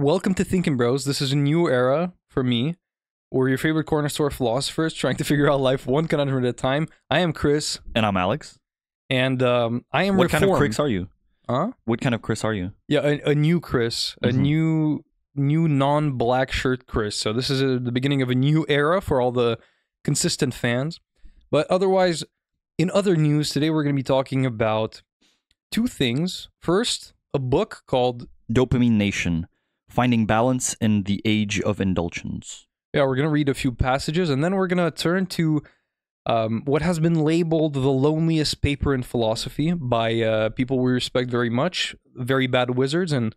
Welcome to Thinking Bros. This is a new era for me. We're your favorite corner store philosophers trying to figure out life one conundrum at a time. I am Chris. And I'm Alex. And I am What reformed. kind of Chris are you? Huh? What kind of Chris are you? Yeah, a new Chris. A new non-black shirt Chris. So this is the beginning of a new era for all the consistent fans. But otherwise, in other news, today we're going to be talking about two things. First, a book called Dopamine Nation. Finding Balance in the Age of Indulgence. Yeah, we're going to read a few passages, and then we're going to turn to what has been labeled the loneliest paper in philosophy by people we respect very much, very bad wizards, and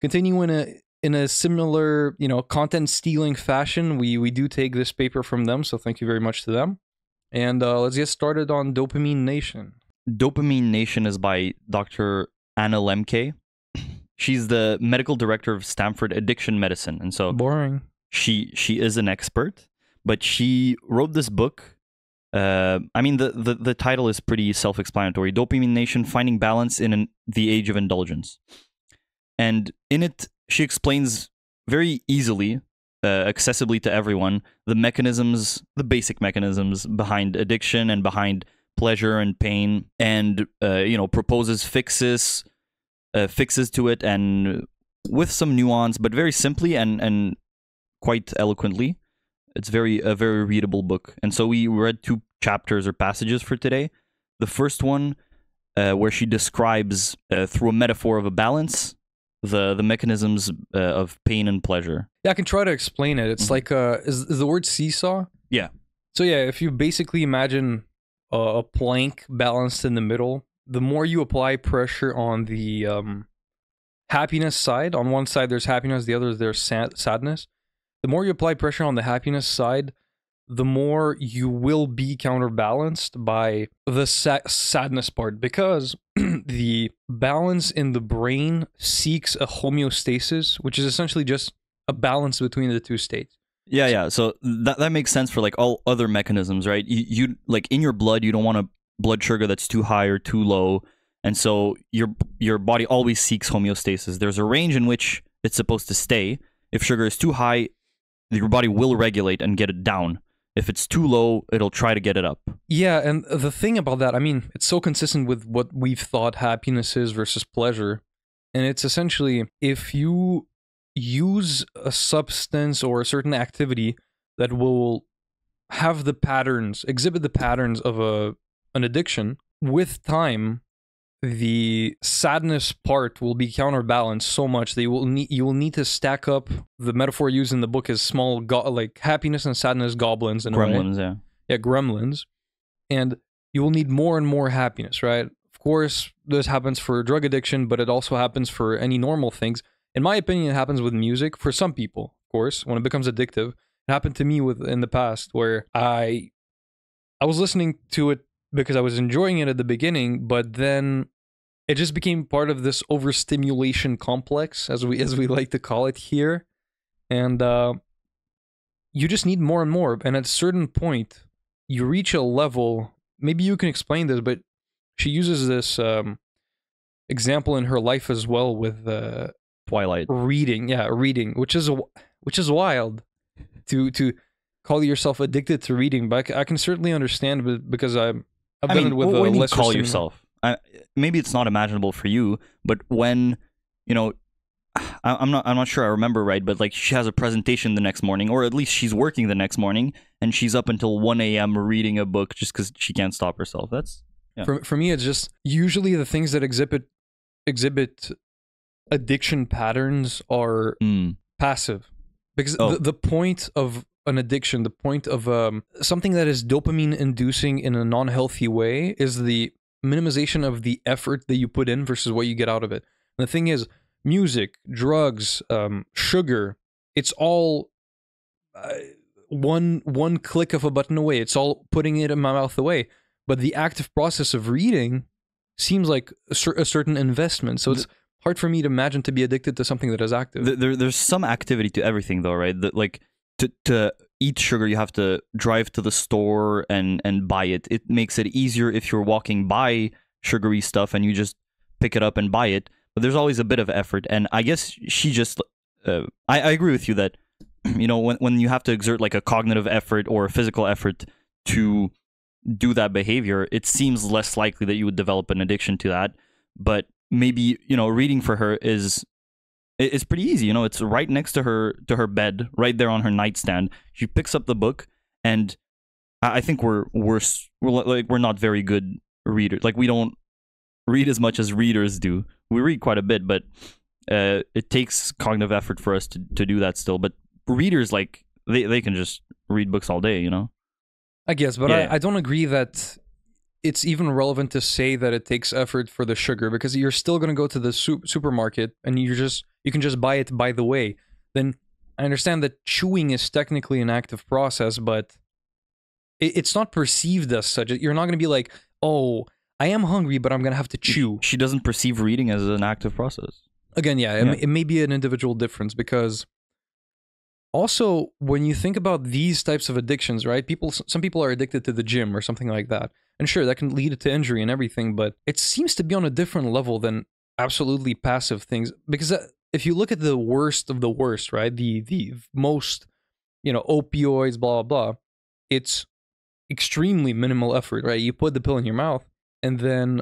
continue in a similar, content stealing fashion. We do take this paper from them, so thank you very much to them. And let's get started on Dopamine Nation. Dopamine Nation is by Dr. Anna Lambke. She's the medical director of Stanford Addiction Medicine, and so boring. She is an expert, but she wrote this book. The title is pretty self-explanatory. Dopamine Nation: Finding Balance in the Age of Indulgence, and in it she explains very easily, accessibly to everyone, the basic mechanisms behind addiction and behind pleasure and pain, and proposes fixes to it, and with some nuance, but very simply and quite eloquently. It's a very readable book. And so we read two chapters or passages for today. The first one, where she describes through a metaphor of a balance the mechanisms of pain and pleasure. Yeah, I can try to explain it. It's like is the word seesaw? Yeah. So yeah, if you basically imagine a plank balanced in the middle, the more you apply pressure on the happiness side, on one side there's happiness, the other there's sadness. The more you apply pressure on the happiness side, the more you will be counterbalanced by the sadness part, because the balance in the brain seeks a homeostasis, which is essentially just a balance between the two states. Yeah. So that makes sense for like all other mechanisms, right? You like in your blood, you don't want a blood sugar that's too high or too low, and so your body always seeks homeostasis. There's a range in which it's supposed to stay. If sugar is too high, your body will regulate and get it down. If it's too low, it'll try to get it up. Yeah, and the thing about that, I mean, it's so consistent with what we've thought happiness is versus pleasure. And it's essentially, if you use a substance or a certain activity that will have exhibit the patterns of an addiction, with time, the sadness part will be counterbalanced so much that you will need to stack up. The metaphor used in the book is small like happiness and sadness goblins and gremlins. Yeah, gremlins, and you will need more and more happiness, right? Of course, this happens for drug addiction, but it also happens for any normal things. In my opinion, it happens with music for some people. Of course, when it becomes addictive, it happened to me in the past where I was listening to it because I was enjoying it at the beginning, but then it just became part of this overstimulation complex, as we like to call it here, and you just need more and more. And at a certain point, you reach a level. Maybe you can explain this, but she uses this example in her life as well with Twilight reading. Yeah, reading, which is wild to call yourself addicted to reading. But I can certainly understand, because I've done it with when you lesser call yourself. Maybe it's not imaginable for you, but when, I'm not sure I remember right, but like she has a presentation the next morning, or at least she's working the next morning, and she's up until 1 a.m. reading a book just because she can't stop herself. That's for me. It's just usually the things that exhibit addiction patterns are passive, because the point of an addiction, the point of something that is dopamine inducing in a non-healthy way, is the minimization of the effort that you put in versus what you get out of it. And the thing is, music, drugs, sugar, it's all one click of a button away. It's all putting it in my mouth away. But the active process of reading seems like a certain investment. So it's hard for me to imagine to be addicted to something that is active. There's some activity to everything, though, right? Like to eat sugar, you have to drive to the store and buy it. It makes it easier if you're walking by sugary stuff and you just pick it up and buy it. But there's always a bit of effort. And I guess she just I agree with you that when you have to exert like a cognitive effort or a physical effort to do that behavior, it seems less likely that you would develop an addiction to that. But maybe reading for her is pretty easy. It's right next to her bed, right there on her nightstand. She picks up the book, and I think we're not very good readers. Like, we don't read as much as readers do. We read quite a bit, but it takes cognitive effort for us to do that still. But readers, like, they can just read books all day, I guess, but Yeah. I don't agree that it's even relevant to say that it takes effort for the sugar, because you're still going to go to the supermarket and you can just buy it by the way. Then I understand that chewing is technically an active process, but it's not perceived as such. You're not going to be like, oh, I am hungry, but I'm going to have to chew. She doesn't perceive reading as an active process. Again, yeah, it may be an individual difference, because also when you think about these types of addictions, right? Some people are addicted to the gym or something like that. And sure, that can lead to injury and everything, but it seems to be on a different level than absolutely passive things. Because if you look at the worst of the worst, right? The most, opioids, blah, blah, blah, it's extremely minimal effort, right? You put the pill in your mouth and then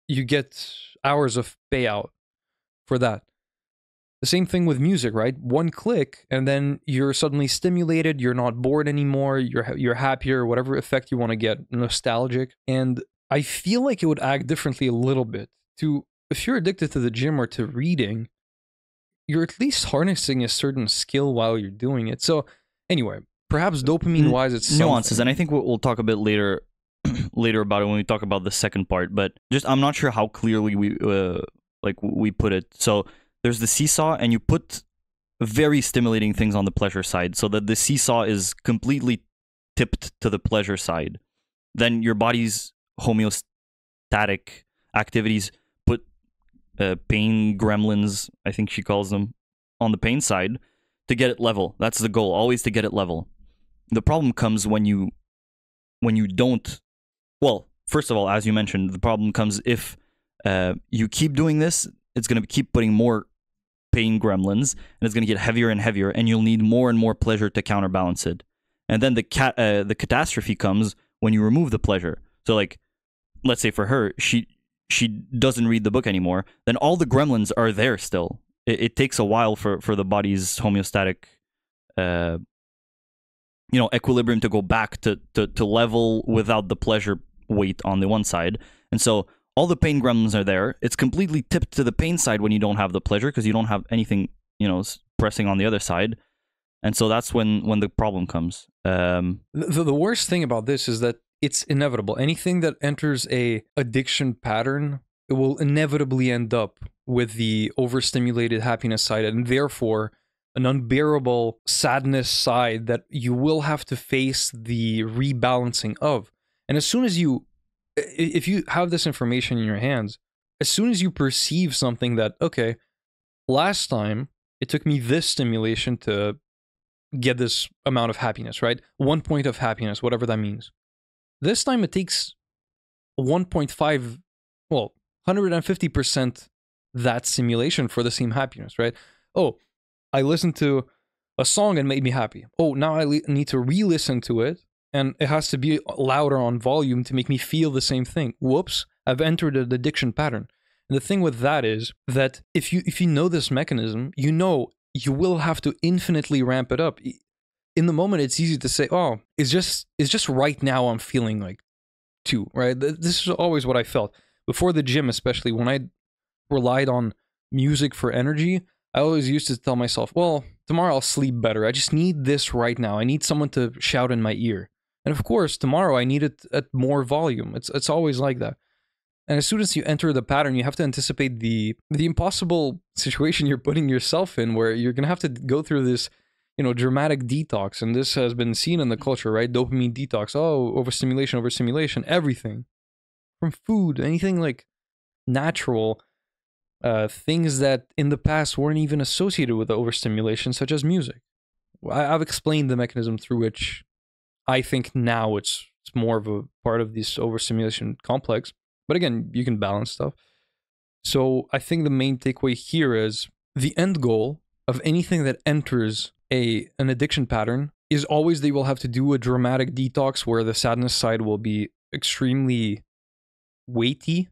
you get hours of payout for that. The same thing with music, right? One click, and then you're suddenly stimulated. You're not bored anymore. You're happier, whatever effect you want to get, nostalgic. And I feel like it would act differently a little bit. If you're addicted to the gym or to reading, you're at least harnessing a certain skill while you're doing it. So anyway, perhaps dopamine-wise, it's nuances, something. and I think we'll talk a bit later about it when we talk about the second part. But just I'm not sure how clearly we put it. So there's the seesaw, and you put very stimulating things on the pleasure side so that the seesaw is completely tipped to the pleasure side. Then your body's homeostatic activities put pain gremlins, I think she calls them, on the pain side to get it level. That's the goal, always to get it level. The problem comes when you don't. Well, first of all, as you mentioned, the problem comes if you keep doing this. It's going to keep putting more pain gremlins, and it's going to get heavier and heavier, and you'll need more and more pleasure to counterbalance it. And then the catastrophe comes when you remove the pleasure. So, like, let's say for her, she doesn't read the book anymore. Then all the gremlins are there still. It takes a while for the body's homeostatic, equilibrium to go back to level without the pleasure weight on the one side, and so all the pain gremlins are there. It's completely tipped to the pain side when you don't have the pleasure because you don't have anything, pressing on the other side. And so that's when the problem comes. The worst thing about this is that it's inevitable. Anything that enters a addiction pattern, it will inevitably end up with the overstimulated happiness side, and therefore an unbearable sadness side that you will have to face the rebalancing of. And as soon as if you have this information in your hands, as soon as you perceive something that, okay, last time it took me this stimulation to get this amount of happiness, right? 1 point of happiness, whatever that means. This time it takes 1.5, 150% that stimulation for the same happiness, right? Oh, I listened to a song and made me happy. Oh, now I need to re-listen to it, and it has to be louder on volume to make me feel the same thing. Whoops, I've entered an addiction pattern. And the thing with that is that if you know this mechanism, you will have to infinitely ramp it up. In the moment, it's easy to say, oh, it's just right now I'm feeling like 2, right? This is always what I felt. Before the gym, especially, when I relied on music for energy, I always used to tell myself, well, tomorrow I'll sleep better. I just need this right now. I need someone to shout in my ear. And of course, tomorrow I need it at more volume. It's always like that. And as soon as you enter the pattern, you have to anticipate the impossible situation you're putting yourself in, where you're going to have to go through this, dramatic detox. And this has been seen in the culture, right? Dopamine detox. Oh, overstimulation, everything. From food, anything like natural, things that in the past weren't even associated with overstimulation, such as music. I've explained the mechanism through which I think now it's more of a part of this overstimulation complex. But again, you can balance stuff. So I think the main takeaway here is the end goal of anything that enters an addiction pattern is always they will have to do a dramatic detox where the sadness side will be extremely weighty,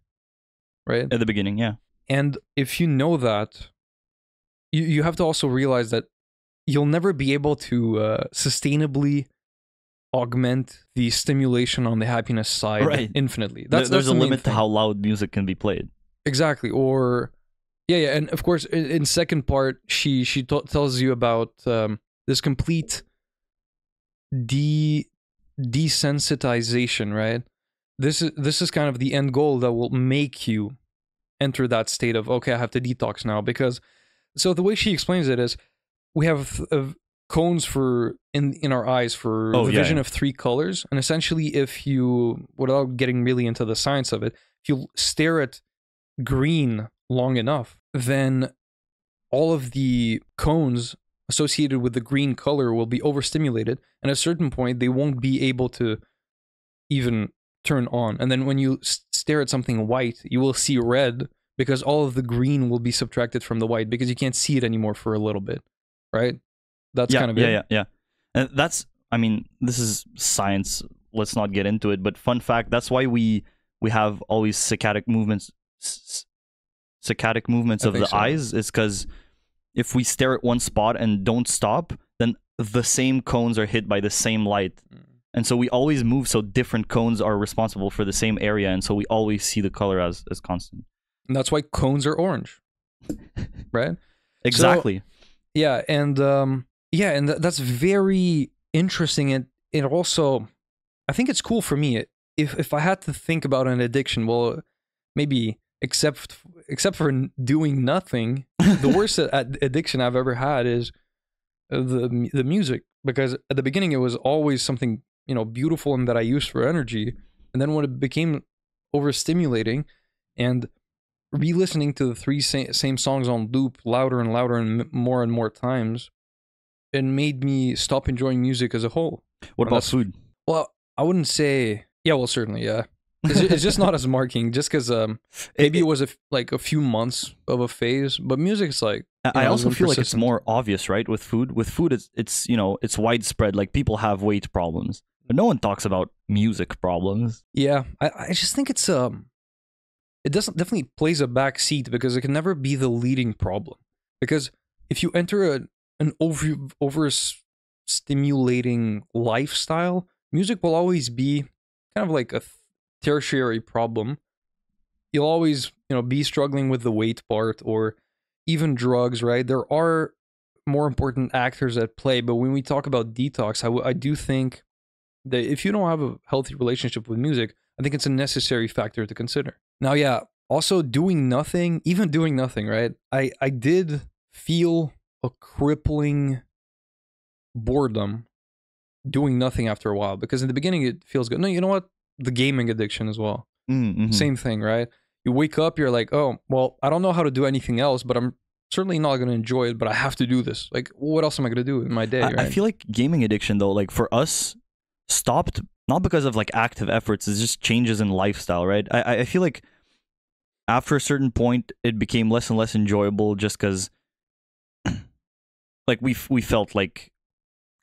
right? At the beginning, yeah. And if you know that, you have to also realize that you'll never be able to sustainably augment the stimulation on the happiness side infinitely. There's a limit to how loud music can be played. Exactly. Or yeah, and of course, in second part, she tells you about this complete desensitization, right? This is kind of the end goal that will make you enter that state of, okay, I have to detox now. Because so the way she explains it is, we have cones for in our eyes for the vision of 3 colors, and essentially, if you, without getting really into the science of it, if you stare at green long enough, then all of the cones associated with the green color will be overstimulated, and at a certain point they won't be able to even turn on. And then when you stare at something white, you will see red because all of the green will be subtracted from the white because you can't see it anymore for a little bit, right? That's kind of it. Yeah. And that's, I mean, this is science. Let's not get into it, but fun fact, that's why we have always saccadic movements of the eyes, is because if we stare at one spot and don't stop, then the same cones are hit by the same light. And so we always move, so different cones are responsible for the same area, and so we always see the color as constant. And that's why cones are orange, right? Exactly. So, yeah, and that's very interesting. And it also, I think it's cool for me. If I had to think about an addiction, well, maybe except for doing nothing, the worst addiction I've ever had is the music, because at the beginning it was always something, you know, beautiful and that I used for energy, and then when it became overstimulating and re-listening to the 3 same songs on loop louder and louder and more times, it made me stop enjoying music as a whole. What about food? Well, I wouldn't say, yeah, well, certainly, yeah. It's just not as marking, just because maybe it was a few months of a phase, but music's like, I also feel like it's more obvious, right? With food, it's you know, it's widespread. Like, people have weight problems, but no one talks about music problems. Yeah, I just think it's it definitely plays a back seat because it can never be the leading problem. Because if you enter an overstimulating lifestyle, music will always be kind of like a tertiary problem. You'll always, you know, be struggling with the weight part, or even drugs, right? There are more important actors at play, but when we talk about detox, I do think that if you don't have a healthy relationship with music, I think it's a necessary factor to consider. Now, yeah, also doing nothing, right? I did feel a crippling boredom doing nothing after a while, because in the beginning it feels good. No, you know what? The gaming addiction as well. Mm-hmm. Same thing, right? You wake up, you're like, oh, well, I don't know how to do anything else, but I'm certainly not going to enjoy it, but I have to do this. Like, what else am I going to do in my day, right? I feel like gaming addiction, though, like for us, stopped not because of like active efforts, it's just changes in lifestyle, right? I feel like after a certain point, it became less and less enjoyable just because like we felt like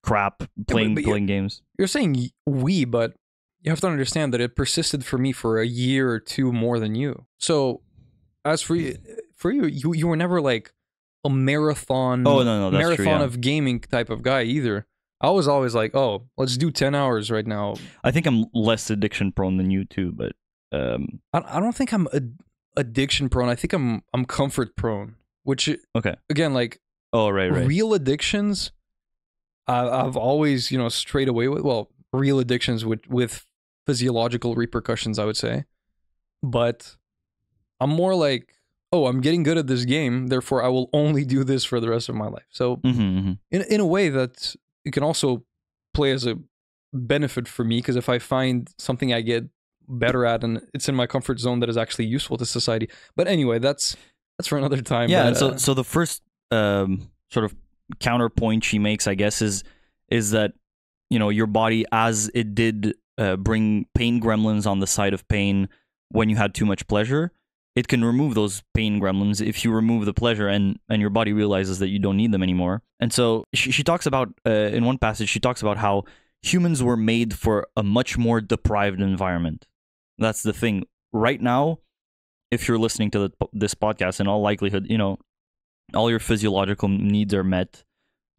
crap playing games. You're saying we, but you have to understand that it persisted for me for a year or two more than you. So, as for you, you were never like a marathon. Oh no, that's marathon true, yeah. of gaming type of guy either. I was always like, oh, let's do 10 hours right now. I think I'm less addiction prone than you too, but I don't think I'm addiction prone. I think I'm comfort prone. Which again, like, right. Real addictions, I've always, you know, strayed away with. Well, real addictions with physiological repercussions, I would say. But I'm more like, oh, I'm getting good at this game, therefore I will only do this for the rest of my life. So in a way that it can also play as a benefit for me, because if I find something I get better at and it's in my comfort zone that is actually useful to society. But anyway, that's for another time. Yeah, but, so the first sort of counterpoint she makes, I guess, is that, you know, your body, as it did bring pain gremlins on the side of pain when you had too much pleasure, it can remove those pain gremlins if you remove the pleasure, and your body realizes that you don't need them anymore. And so she talks about, in one passage, she talks about how humans were made for a much more deprived environment. That's the thing. Right now, if you're listening to this podcast, in all likelihood, all your physiological needs are met.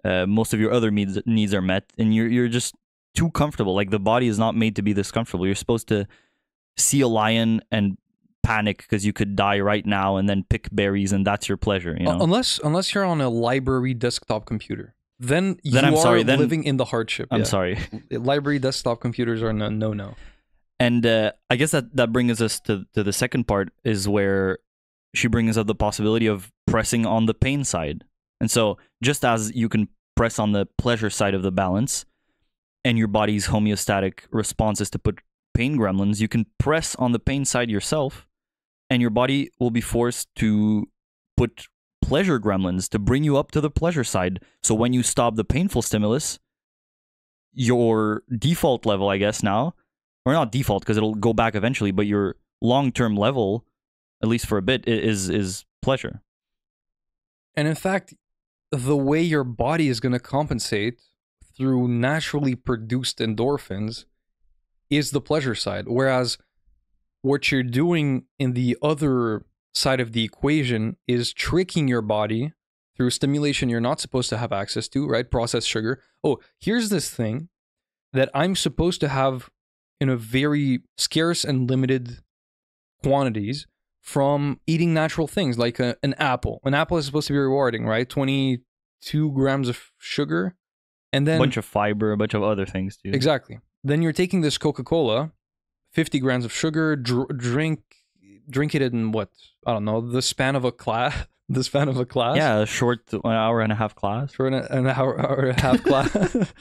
Most of your other needs are met, and you're just too comfortable. Like, the body is not made to be this comfortable. You're supposed to see a lion and panic because you could die right now, and then pick berries, and that's your pleasure. Unless you're on a library desktop computer, then living in the hardship. I'm sorry. Library desktop computers are no. And I guess that brings us to the second part, is where she brings up the possibility of pressing on the pain side. And so, just as you can press on the pleasure side of the balance, and your body's homeostatic response is to put pain gremlins, you can press on the pain side yourself, and your body will be forced to put pleasure gremlins to bring you up to the pleasure side. So when you stop the painful stimulus, your default level, I guess now, or not default because it'll go back eventually, but your long-term level, at least for a bit, is pleasure. And in fact, the way your body is going to compensate through naturally produced endorphins is the pleasure side. Whereas what you're doing in the other side of the equation is tricking your body through stimulation you're not supposed to have access to, right? Processed sugar. Oh, here's this thing that I'm supposed to have in a very scarce and limited quantities from eating natural things like an apple. An apple is supposed to be rewarding, right? 22 grams of sugar, and then a bunch of fiber, a bunch of other things too. Exactly. Then you're taking this Coca-Cola, 50 grams of sugar, drink it in what? I don't know, the span of a class. Yeah, a short hour and a half class. Short an hour and a half class.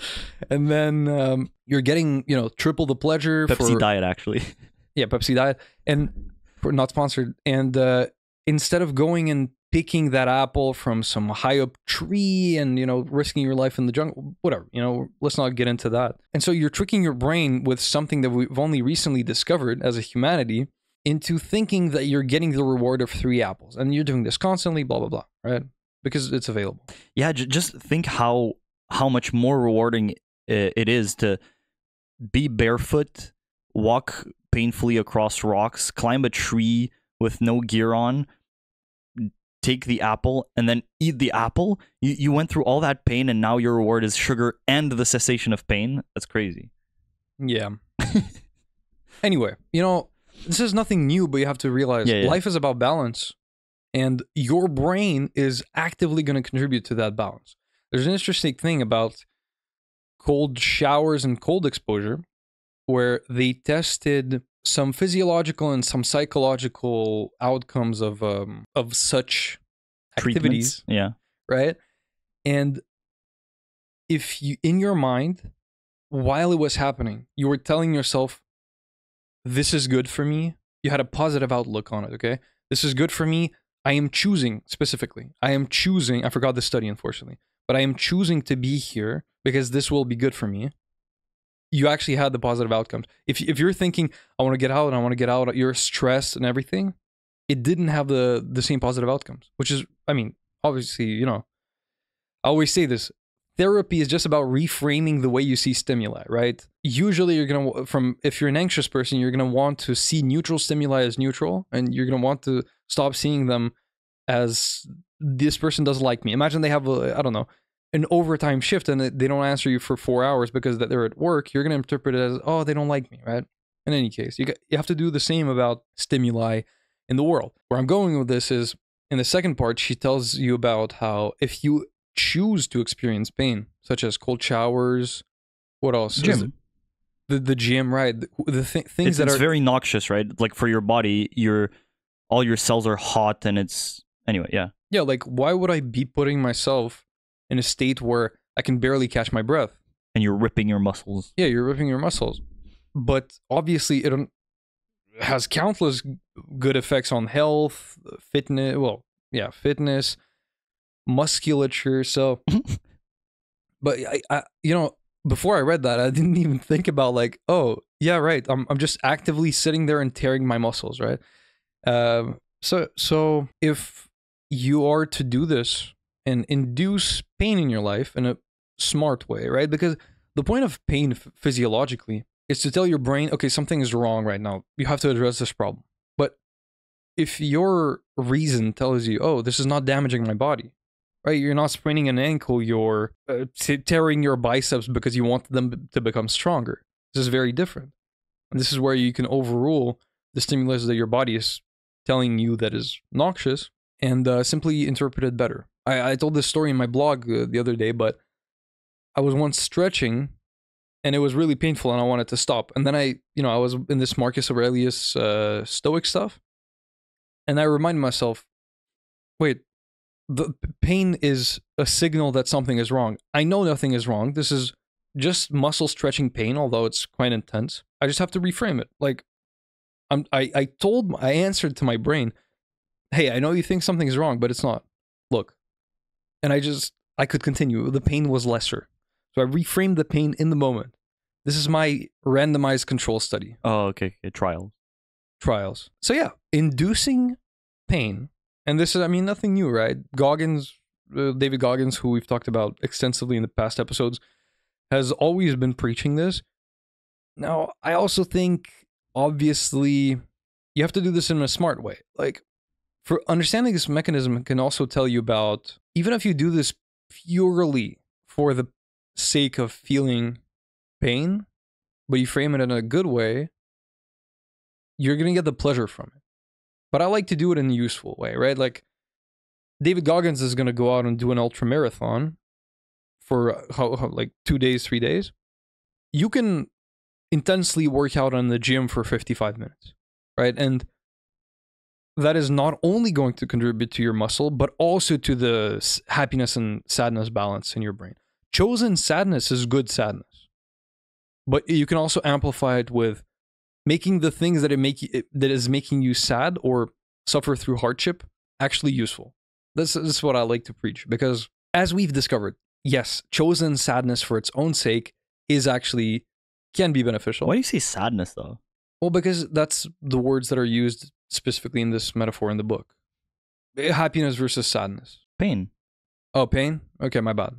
And then you're getting, triple the pleasure. Pepsi diet, actually. Yeah, Pepsi diet. And not sponsored. And instead of going and picking that apple from some high up tree and, risking your life in the jungle, whatever, let's not get into that. And so you're tricking your brain with something that we've only recently discovered as a humanity into thinking that you're getting the reward of 3 apples. And you're doing this constantly, blah, blah, blah, right? Because it's available. Yeah, just think how much more rewarding it is to be barefoot, walk painfully across rocks, climb a tree with no gear on, take the apple, and then eat the apple. You went through all that pain, and now your reward is sugar and the cessation of pain. That's crazy. Yeah. Anyway, this is nothing new, but you have to realize life is about balance, and your brain is actively going to contribute to that balance. There's an interesting thing about cold showers and cold exposure, where they tested some physiological and some psychological outcomes of such activities. Yeah. Right? And if you, in your mind, while it was happening, you were telling yourself, this is good for me. You had a positive outlook on it, okay? This is good for me. I am choosing, specifically. I forgot the study, unfortunately, but I am choosing to be here because this will be good for me. You actually had the positive outcomes. If you're thinking, I want to get out, you're stressed and everything, it didn't have the same positive outcomes, which is, obviously, I always say this, therapy is just about reframing the way you see stimuli, right? Usually if you're an anxious person, you're going to want to see neutral stimuli as neutral, and you're going to want to stop seeing them as this person doesn't like me. Imagine they have an overtime shift and they don't answer you for 4 hours because they're at work. You're going to interpret it as, oh, they don't like me, right? In any case, you have to do the same about stimuli in the world. Where I'm going with this is, in the second part, she tells you about how if you choose to experience pain, such as cold showers, what else? Gym. The gym, right? Things it's very noxious, right? Like, for your body, all your cells are hot, and it's anyway. Yeah. Yeah. Like, why would I be putting myself in a state where I can barely catch my breath? And you're ripping your muscles. Yeah, you're ripping your muscles. But obviously, it has countless good effects on health, fitness. Well, yeah, fitness, musculature. So, but I before I read that, I didn't even think about like, oh yeah, right. I'm just actively sitting there and tearing my muscles, right? So if you are to do this and induce pain in your life in a smart way, right? Because the point of pain physiologically is to tell your brain, okay, something is wrong right now. You have to address this problem. But if your reason tells you, oh, this is not damaging my body, right? You're not spraining an ankle, you're tearing your biceps because you want them to become stronger. This is very different. And this is where you can overrule the stimulus that your body is telling you that is noxious and simply interpret it better. I told this story in my blog the other day, but I was once stretching and it was really painful and I wanted to stop. And then I was in this Marcus Aurelius Stoic stuff. And I reminded myself, wait, the pain is a signal that something is wrong. I know nothing is wrong. This is just muscle stretching pain, although it's quite intense. I just have to reframe it. Like, I answered to my brain, hey, I know you think something is wrong, but it's not. Look. And I could continue. The pain was lesser. So I reframed the pain in the moment. This is my randomized control study. Oh, okay. Trials. So yeah, inducing pain. And this is, I mean, nothing new, right? David Goggins, who we've talked about extensively in the past episodes, has always been preaching this. Now, I also think, obviously, you have to do this in a smart way. Like, for understanding this mechanism can also tell you about, even if you do this purely for the sake of feeling pain, but you frame it in a good way, you're going to get the pleasure from it. But I like to do it in a useful way, right? Like, David Goggins is going to go out and do an ultra marathon for like 2 days, 3 days. You can intensely work out in the gym for 55 minutes, right? And that is not only going to contribute to your muscle, but also to the happiness and sadness balance in your brain. Chosen sadness is good sadness, but you can also amplify it with making the things that is making you sad or suffer through hardship actually useful. This is what I like to preach, because as we've discovered, yes, chosen sadness for its own sake can be beneficial. Why do you say sadness though? Well, because that's the words that are used specifically in this metaphor in the book. Happiness versus sadness. Pain. Oh, pain? Okay, my bad.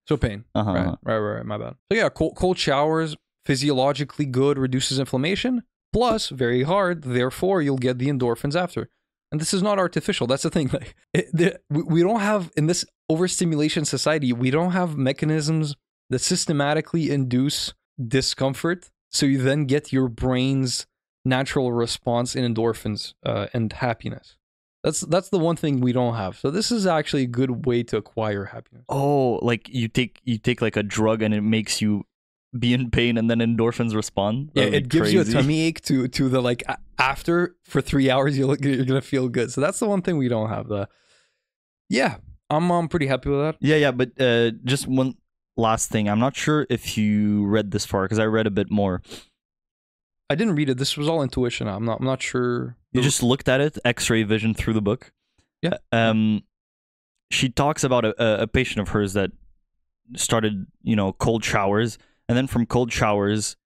So pain. Right, my bad. So yeah, cold showers, physiologically good, reduces inflammation, plus very hard, therefore you'll get the endorphins after. And this is not artificial. That's the thing. Like, we don't have, in this overstimulation society, we don't have mechanisms that systematically induce discomfort, so you then get your brain's natural response in endorphins and happiness. That's the one thing we don't have. So this is actually a good way to acquire happiness. Oh, like you take like a drug and it makes you be in pain and then endorphins respond? Yeah, it gives you a tummy ache to the, like, after for 3 hours you're gonna feel good. So that's the one thing we don't have. I'm pretty happy with that. Yeah, but just one last thing. I'm not sure if you read this far, because I read a bit more. I didn't read it. This was all intuition. I'm not sure. You just looked at it, X-ray vision through the book. Yeah. She talks about a patient of hers that started, cold showers, and then from cold showers,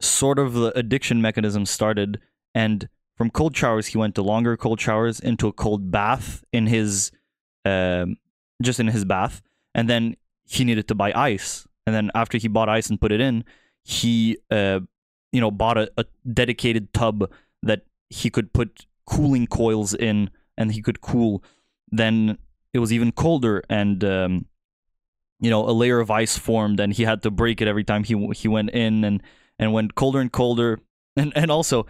sort of the addiction mechanism started, and from cold showers he went to longer cold showers, into a cold bath in his just in his bath, and then he needed to buy ice, and then after he bought ice and put it in, he bought a dedicated tub that he could put cooling coils in, and he could cool. Then it was even colder, and a layer of ice formed, and he had to break it every time he went in, and went colder and colder. And also,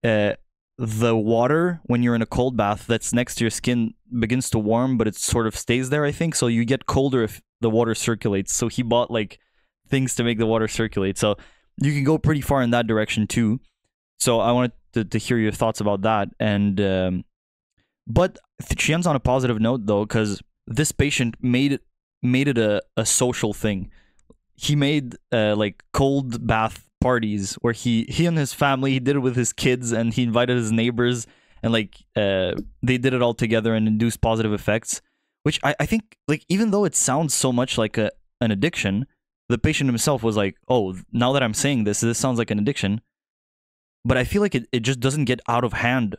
the water, when you're in a cold bath that's next to your skin, begins to warm, but it sort of stays there, I think. So you get colder if the water circulates. So he bought like things to make the water circulate. So you can go pretty far in that direction too. So I wanted to hear your thoughts about that. And but she ends on a positive note though, because this patient made it a social thing. He made like cold bath parties where he and his family, he did it with his kids, and he invited his neighbors, and like they did it all together and induced positive effects, which I think, like, even though it sounds so much like an addiction, the patient himself was like, oh, now that I'm saying this sounds like an addiction. But I feel like it just doesn't get out of hand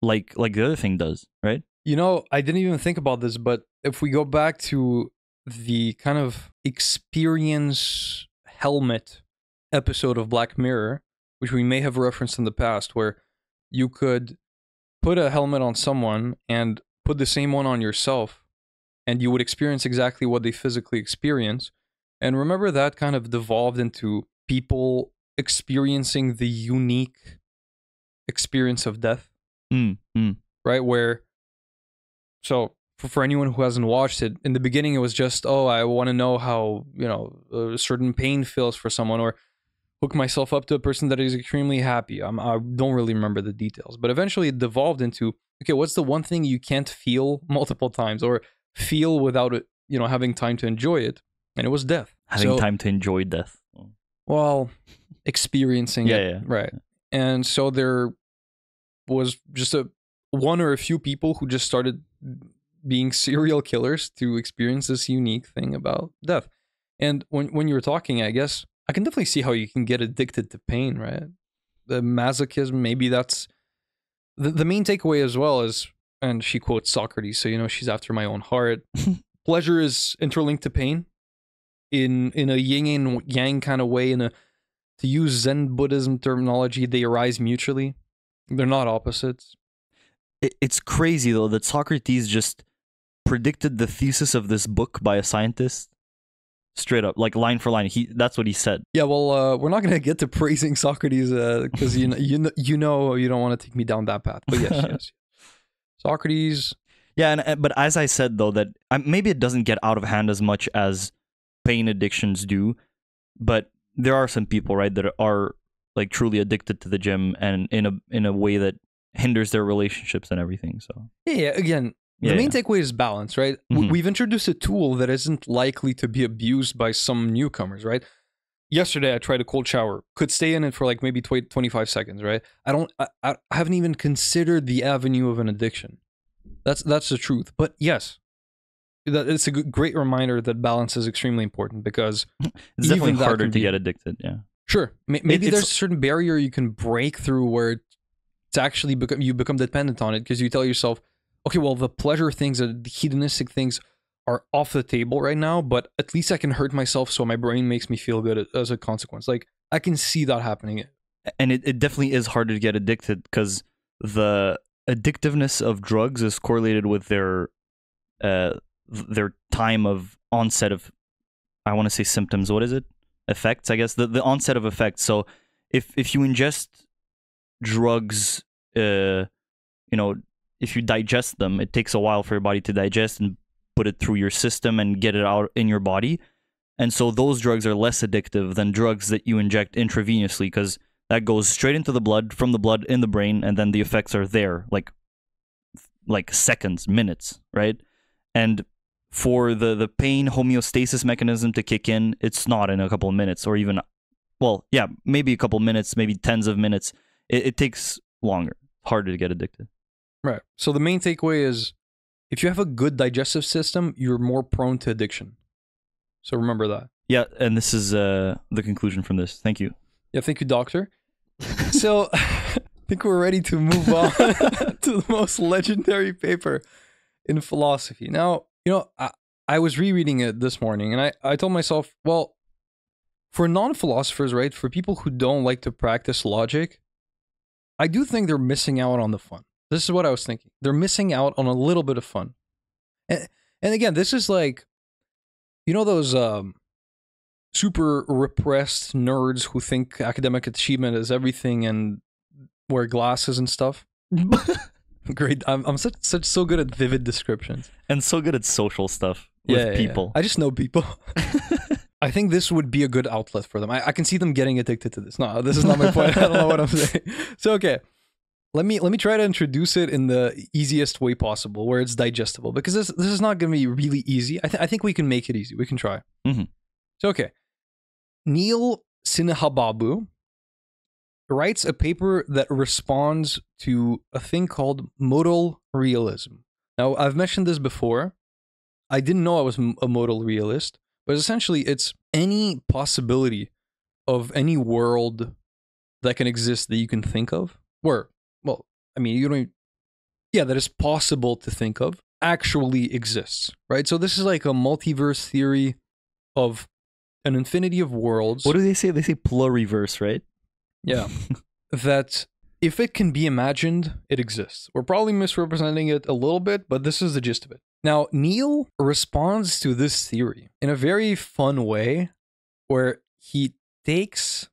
like the other thing does, right? You know, I didn't even think about this, but if we go back to the kind of experience helmet episode of Black Mirror, which we may have referenced in the past, where you could put a helmet on someone and put the same one on yourself, and you would experience exactly what they physically experience. And remember, that kind of devolved into people experiencing the unique experience of death, right? Where, so for anyone who hasn't watched it, in the beginning it was just, oh, I want to know how, you know, a certain pain feels for someone, or hook myself up to a person that is extremely happy. I don't really remember the details, but eventually it devolved into, okay, what's the one thing you can't feel multiple times, or feel without it, you know, having time to enjoy it? And it was death. Having time to enjoy death. Well, experiencing it, right? And so there was just one or a few people who just started being serial killers to experience this unique thing about death. And when you were talking, I guess I can definitely see how you can get addicted to pain, right? The masochism, maybe that's the main takeaway as well is, and she quotes Socrates, so you know she's after my own heart. Pleasure is interlinked to pain in a yin and yang kind of way. To use Zen Buddhism terminology, they arise mutually. They're not opposites. It's crazy though that Socrates just predicted the thesis of this book by a scientist. Straight up, like line for line. That's what he said. Yeah, well, we're not gonna get to praising Socrates because you know you don't want to take me down that path. But yes. Socrates. Yeah, but as I said though, that maybe it doesn't get out of hand as much as pain addictions do, but there are some people, right, that are like truly addicted to the gym, and in a way that hinders their relationships and everything. So yeah, again. The main takeaway is balance, right? Mm-hmm. We've introduced a tool that isn't likely to be abused by some newcomers, right? Yesterday, I tried a cold shower. Could stay in it for like maybe 25 seconds, right? I haven't even considered the avenue of an addiction. That's the truth. But yes, it's a great reminder that balance is extremely important, because it's definitely harder to get addicted, yeah. Sure. Maybe there's a certain barrier you can break through where it's actually you become dependent on it, because you tell yourself, okay, well, the pleasure things, the hedonistic things are off the table right now, but at least I can hurt myself so my brain makes me feel good as a consequence. Like, I can see that happening. And it definitely is harder to get addicted, because the addictiveness of drugs is correlated with their time of onset of, I want to say symptoms. What is it? Effects, I guess. The onset of effects. So if you ingest drugs, if you digest them, it takes a while for your body to digest and put it through your system and get it out in your body. And so those drugs are less addictive than drugs that you inject intravenously, because that goes straight into the blood, from the blood in the brain, and then the effects are there, like seconds, minutes, right? And for the pain homeostasis mechanism to kick in, it's not in a couple of minutes, or even, well, yeah, maybe a couple of minutes, maybe tens of minutes. It takes longer, harder to get addicted. Right. So the main takeaway is, if you have a good digestive system, you're more prone to addiction. So remember that. Yeah, and this is the conclusion from this. Thank you. Yeah, thank you, doctor. So I think we're ready to move on to the most legendary paper in philosophy. Now, you know, I was rereading it this morning, and I told myself, well, for non-philosophers, right, for people who don't like to practice logic, I do think they're missing out on the fun. This is what I was thinking. They're missing out on a little bit of fun. And again, this is like, you know, those super repressed nerds who think academic achievement is everything and wear glasses and stuff. Great. I'm so good at vivid descriptions. And so good at social stuff with people. Yeah. I just know people. I think this would be a good outlet for them. I can see them getting addicted to this. No, this is not my point. I don't know what I'm saying. So, okay. Let me try to introduce it in the easiest way possible, where it's digestible, because this is not going to be really easy. I think we can make it easy. We can try. Mm-hmm. So, okay. Neil Sinhababu writes a paper that responds to a thing called modal realism. Now, I've mentioned this before. I didn't know I was a modal realist, but essentially it's any possibility of any world that can exist that you can think of, where, well, I mean, you don't even, yeah, that is possible to think of actually exists, right? So this is like a multiverse theory of an infinity of worlds. What do they say? They say pluriverse, right? Yeah. That if it can be imagined, it exists. We're probably misrepresenting it a little bit, but this is the gist of it. Now, Neil responds to this theory in a very fun way where he takes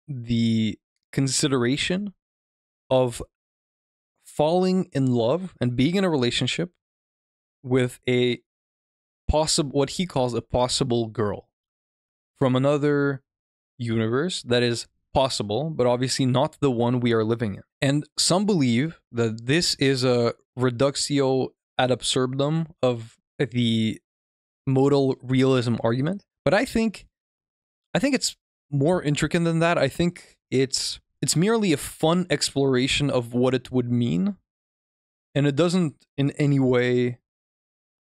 the consideration of falling in love and being in a relationship with a possible, what he calls a possible girl from another universe that is possible, but obviously not the one we are living in. And some believe that this is a reductio ad absurdum of the modal realism argument. But I think it's more intricate than that. I think it's merely a fun exploration of what it would mean, and it doesn't in any way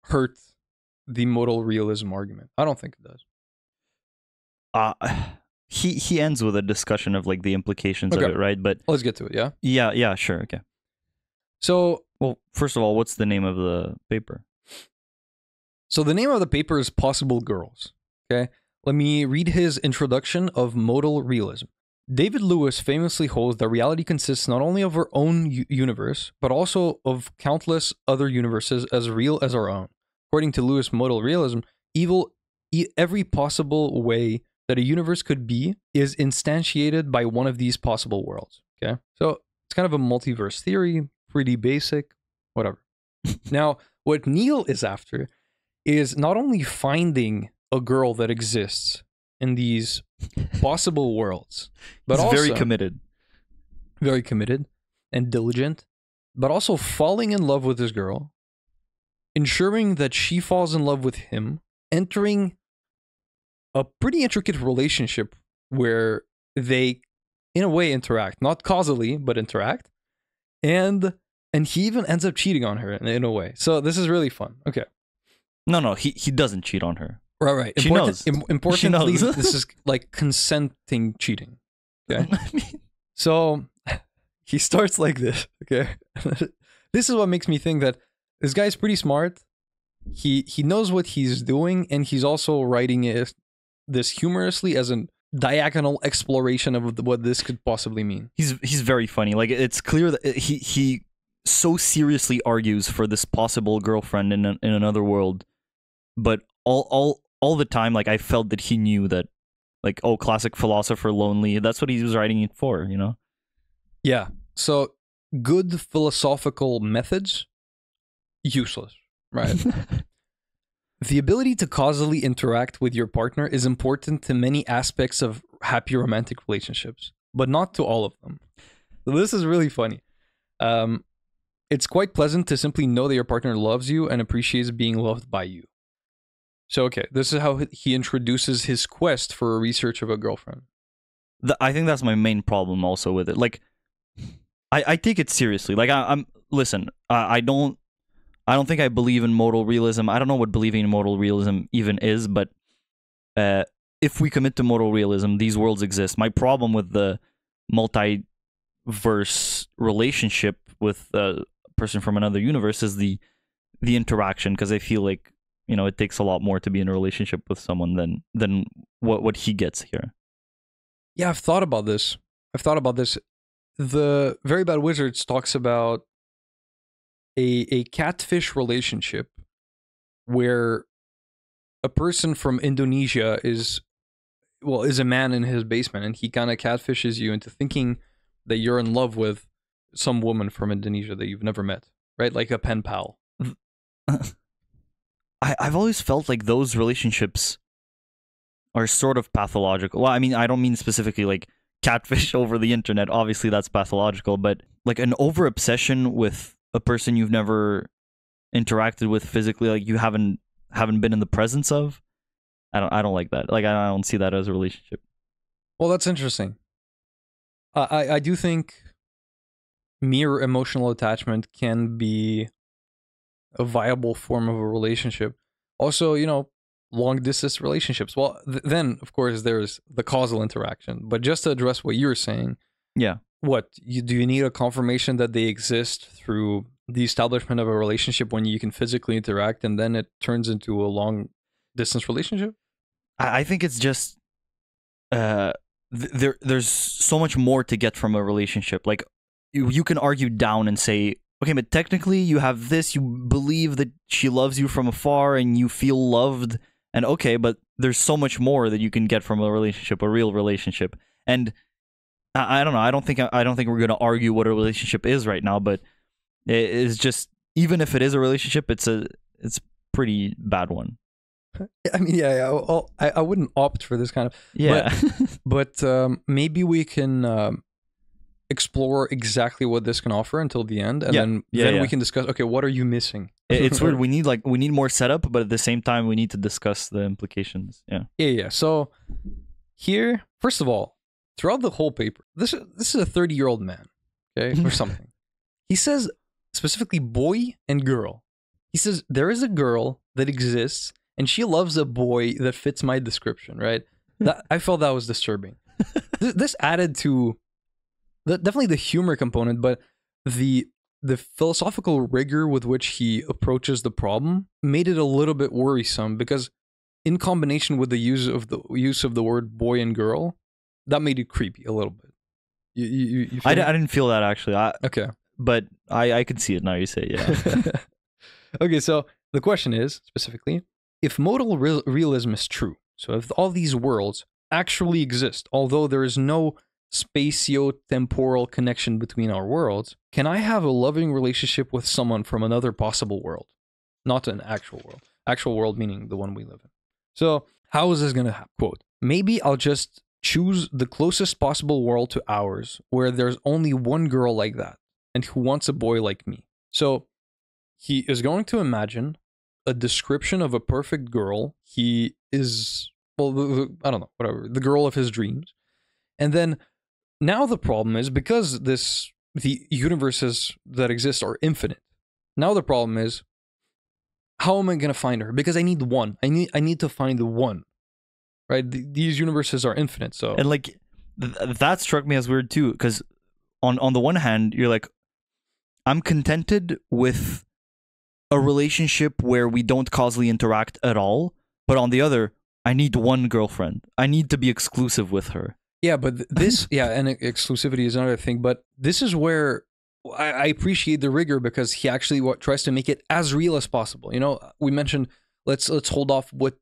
hurt the modal realism argument. I don't think it does. He ends with a discussion of like the implications of it, right? But let's get to it. Yeah. Yeah, sure, okay. So, well, first of all, what's the name of the paper? So the name of the paper is Possible Girls. Okay, let me read his introduction of modal realism. David Lewis famously holds that reality consists not only of our own universe, but also of countless other universes as real as our own. According to Lewis' modal realism, every possible way that a universe could be is instantiated by one of these possible worlds. Okay, so it's kind of a multiverse theory, pretty basic, whatever. Now, what Neil is after is not only finding a girl that exists in these possible worlds, but he's also very committed and diligent, but also falling in love with this girl, ensuring that she falls in love with him, entering a pretty intricate relationship where they, in a way, interact, not causally, but interact, and he even ends up cheating on her in a way. So this is really fun. Okay. No, he doesn't cheat on her. Right. She knows. Importantly, this is like consenting cheating. Okay. So he starts like this. Okay. This is what makes me think that this guy's pretty smart. He knows what he's doing, and he's also writing this humorously as a diagonal exploration of what this could possibly mean. He's very funny. Like, it's clear that he so seriously argues for this possible girlfriend in another world, but all the time, like, I felt that he knew that, like, oh, classic philosopher lonely. That's what he was writing it for, you know? Yeah. So good philosophical methods, useless, right? The ability to causally interact with your partner is important to many aspects of happy romantic relationships, but not to all of them. So this is really funny. It's quite pleasant to simply know that your partner loves you and appreciates being loved by you. So, okay, this is how he introduces his quest for a research of a girlfriend. I think that's my main problem also with it. Like, I take it seriously. Like, listen, I don't think I believe in modal realism. I don't know what believing in modal realism even is, but if we commit to modal realism, these worlds exist. My problem with the multiverse relationship with a person from another universe is the interaction, because I feel like, you know, it takes a lot more to be in a relationship with someone than what he gets here. Yeah, I've thought about this. The Very Bad Wizards talks about a catfish relationship where a person from Indonesia is a man in his basement, and he kind of catfishes you into thinking that you're in love with some woman from Indonesia that you've never met, right? Like a pen pal. I've always felt like those relationships are sort of pathological. Well, I mean, I don't mean specifically like catfish over the internet. Obviously, that's pathological, but like an over obsession with a person you've never interacted with physically, like you haven't been in the presence of. I don't like that. Like, I don't see that as a relationship. Well, that's interesting. I do think mere emotional attachment can be a viable form of a relationship. Also, you know, long distance relationships. Well, then of course there's the causal interaction. But just to address what you were saying, yeah, do you need a confirmation that they exist through the establishment of a relationship when you can physically interact, and then it turns into a long distance relationship? I think it's just there's so much more to get from a relationship. Like you can argue down and say, okay, but technically you have this, you believe that she loves you from afar and you feel loved, and okay, but there's so much more that you can get from a relationship, a real relationship. And I don't know, I don't think we're going to argue what a relationship is right now, but it's just, even if it is a relationship, it's pretty bad one. I mean, yeah, I wouldn't opt for this kind of. Yeah. But maybe we can explore exactly what this can offer until the end, and then we can discuss. Okay, what are you missing? It's weird. We need more setup, but at the same time, we need to discuss the implications. Yeah. Yeah. So here, first of all, throughout the whole paper, this is a 30-year-old man, okay, or something. He says specifically boy and girl. He says there is a girl that exists, and she loves a boy that fits my description, right? That I felt that was disturbing. This added to definitely the humor component, but the philosophical rigor with which he approaches the problem made it a little bit worrisome, because in combination with the use of the word boy and girl, that made it creepy a little bit. You I didn't feel that actually. Okay. But I could see it now you say, yeah. Okay, so the question is, specifically, if modal realism is true, so if all these worlds actually exist, although there is no spatio-temporal connection between our worlds, can I have a loving relationship with someone from another possible world? Not an actual world. Actual world meaning the one we live in. So, how is this going to happen? Quote, maybe I'll just choose the closest possible world to ours, where there's only one girl like that, and who wants a boy like me. So, he is going to imagine a description of a perfect girl. He is, well, I don't know, whatever, the girl of his dreams. And then, now the problem is, because the universes that exist are infinite, now the problem is, how am I going to find her? Because I need one. I need to find the one. Right? These universes are infinite, so... And like, that struck me as weird too, because on the one hand, you're like, I'm contented with a relationship where we don't causally interact at all, but on the other, I need one girlfriend. I need to be exclusive with her. Yeah, but this... yeah, and exclusivity is another thing, but this is where I appreciate the rigor, because he actually tries to make it as real as possible. You know, we mentioned, let's hold off what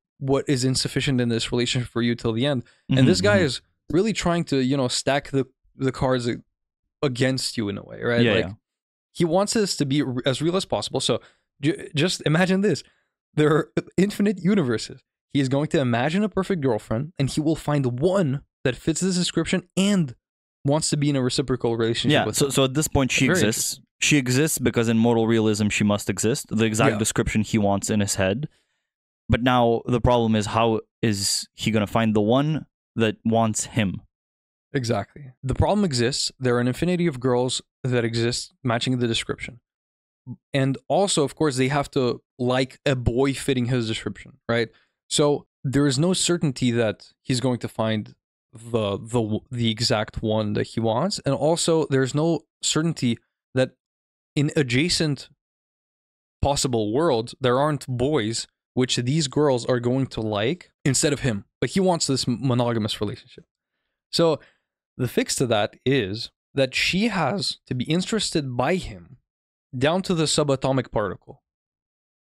is insufficient in this relationship for you till the end. And this guy is really trying to, you know, stack the cards against you in a way, right? Yeah, like, he wants this to be as real as possible. So just imagine this. There are infinite universes. He is going to imagine a perfect girlfriend, and he will find one that fits this description and wants to be in a reciprocal relationship with him. So at this point, she exists. She exists because in modal realism, she must exist. The exact description he wants in his head. But now the problem is, how is he going to find the one that wants him? Exactly. The problem exists. There are an infinity of girls that exist matching the description. And also, of course, they have to like a boy fitting his description, right? So there is no certainty that he's going to find the exact one that he wants. And also, there's no certainty that in adjacent possible worlds, there aren't boys which these girls are going to like instead of him. But he wants this monogamous relationship. So the fix to that is that she has to be interested by him down to the subatomic particle.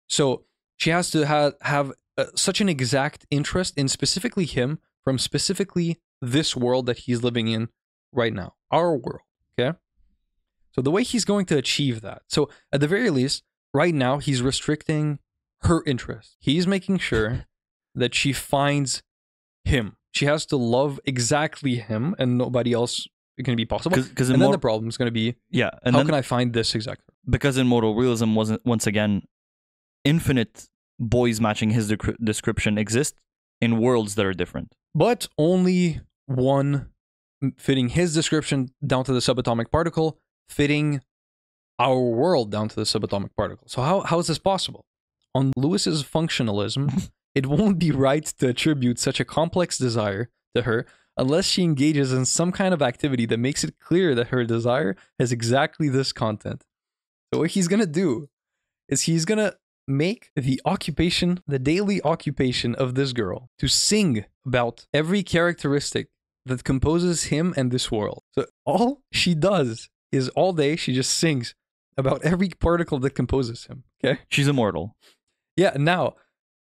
So she has to have such an exact interest in specifically him from specifically this world that he's living in right now, our world, okay? So the way he's going to achieve that, so at the very least, right now, he's restricting her interest. He's making sure that she finds him. She has to love exactly him, and nobody else can be possible. And then the problem is going to be, how can I find this exactly? Because in modal realism, once again, infinite boys matching his description exist in worlds that are different. But only one fitting his description down to the subatomic particle, fitting our world down to the subatomic particle. So how is this possible? On Lewis's functionalism, it won't be right to attribute such a complex desire to her unless she engages in some kind of activity that makes it clear that her desire has exactly this content. So what he's gonna do is he's gonna make the daily occupation of this girl to sing about every characteristic that composes him and this world. So all she does is all day she just sings about every particle that composes him. Okay? She's immortal. Yeah, now,